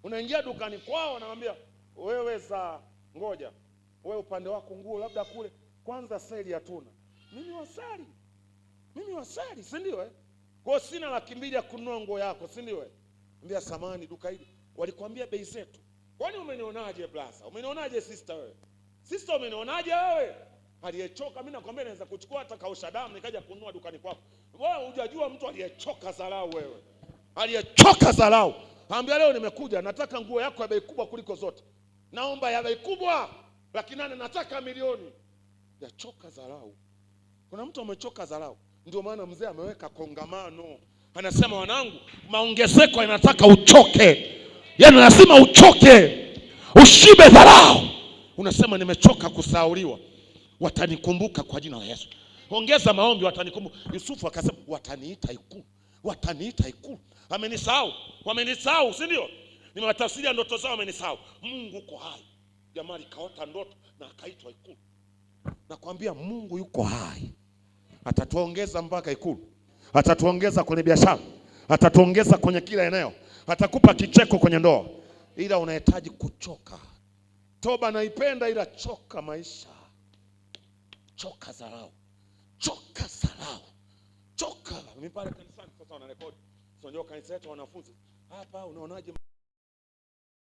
[SPEAKER 2] Unaingia dukani kwao wanamwambia wewe ngoja. Wewe upande wako nguo labda kule kwanza seli hatuna. Mimi wasali, si ndio Kwa sina 200 ya kununua nguo yako, si ndio Mbia samani duka hili. Walikwambia bei zetu. Kwani umenionaje blaza? Umenionaje sister wewe? Sister umenionaje wewe? Aliyechoka mimi nakwambia naweza kuchukua hata kaosha damu nikaja kununua dukani kwako. Wewe hujajua mtu aliyechoka dharau wewe. Aliyechoka dharau. Ambia leo nimekuja nataka nguo yako ya bei kubwa kuliko zote. Naomba ya bei kubwa. 800 nataka milioni. Ya choka dharau. Kuna mtu amechoka dharau. Ndio maana mzee ameweka kongamano. Anasema wanangu, maongezeko yanataka uchoke. Yaani lazima uchoke. Ushibe dharau. Unasema nimechoka kusahauliwa. Watanikumbuka kwa jina la Yesu. Ongeza maombi, watanikumbuka. Yusufu akasema wataniita ikulu. Wataniita ikulu. Wamenisahau, si ndio? Nimewatafsiria ndoto zao, wamenisahau. Mungu uko hai. Jamaa kaota ndoto na akaitwa ikulu. Nakwambia Mungu yuko hai. Atatuongeza mpaka ikulu. Atatuongeza kwenye biashara. Atatuongeza kwenye kila eneo. Atakupa kicheko kwenye ndoa. Ila unahitaji kuchoka. Toba naipenda ila choka maisha. Choka dharau. Choka dharau. Choka. Mimi pale kanisani sasa wanarekodi. Sio kanisa letu wanafunzi. Hapa unaonaje?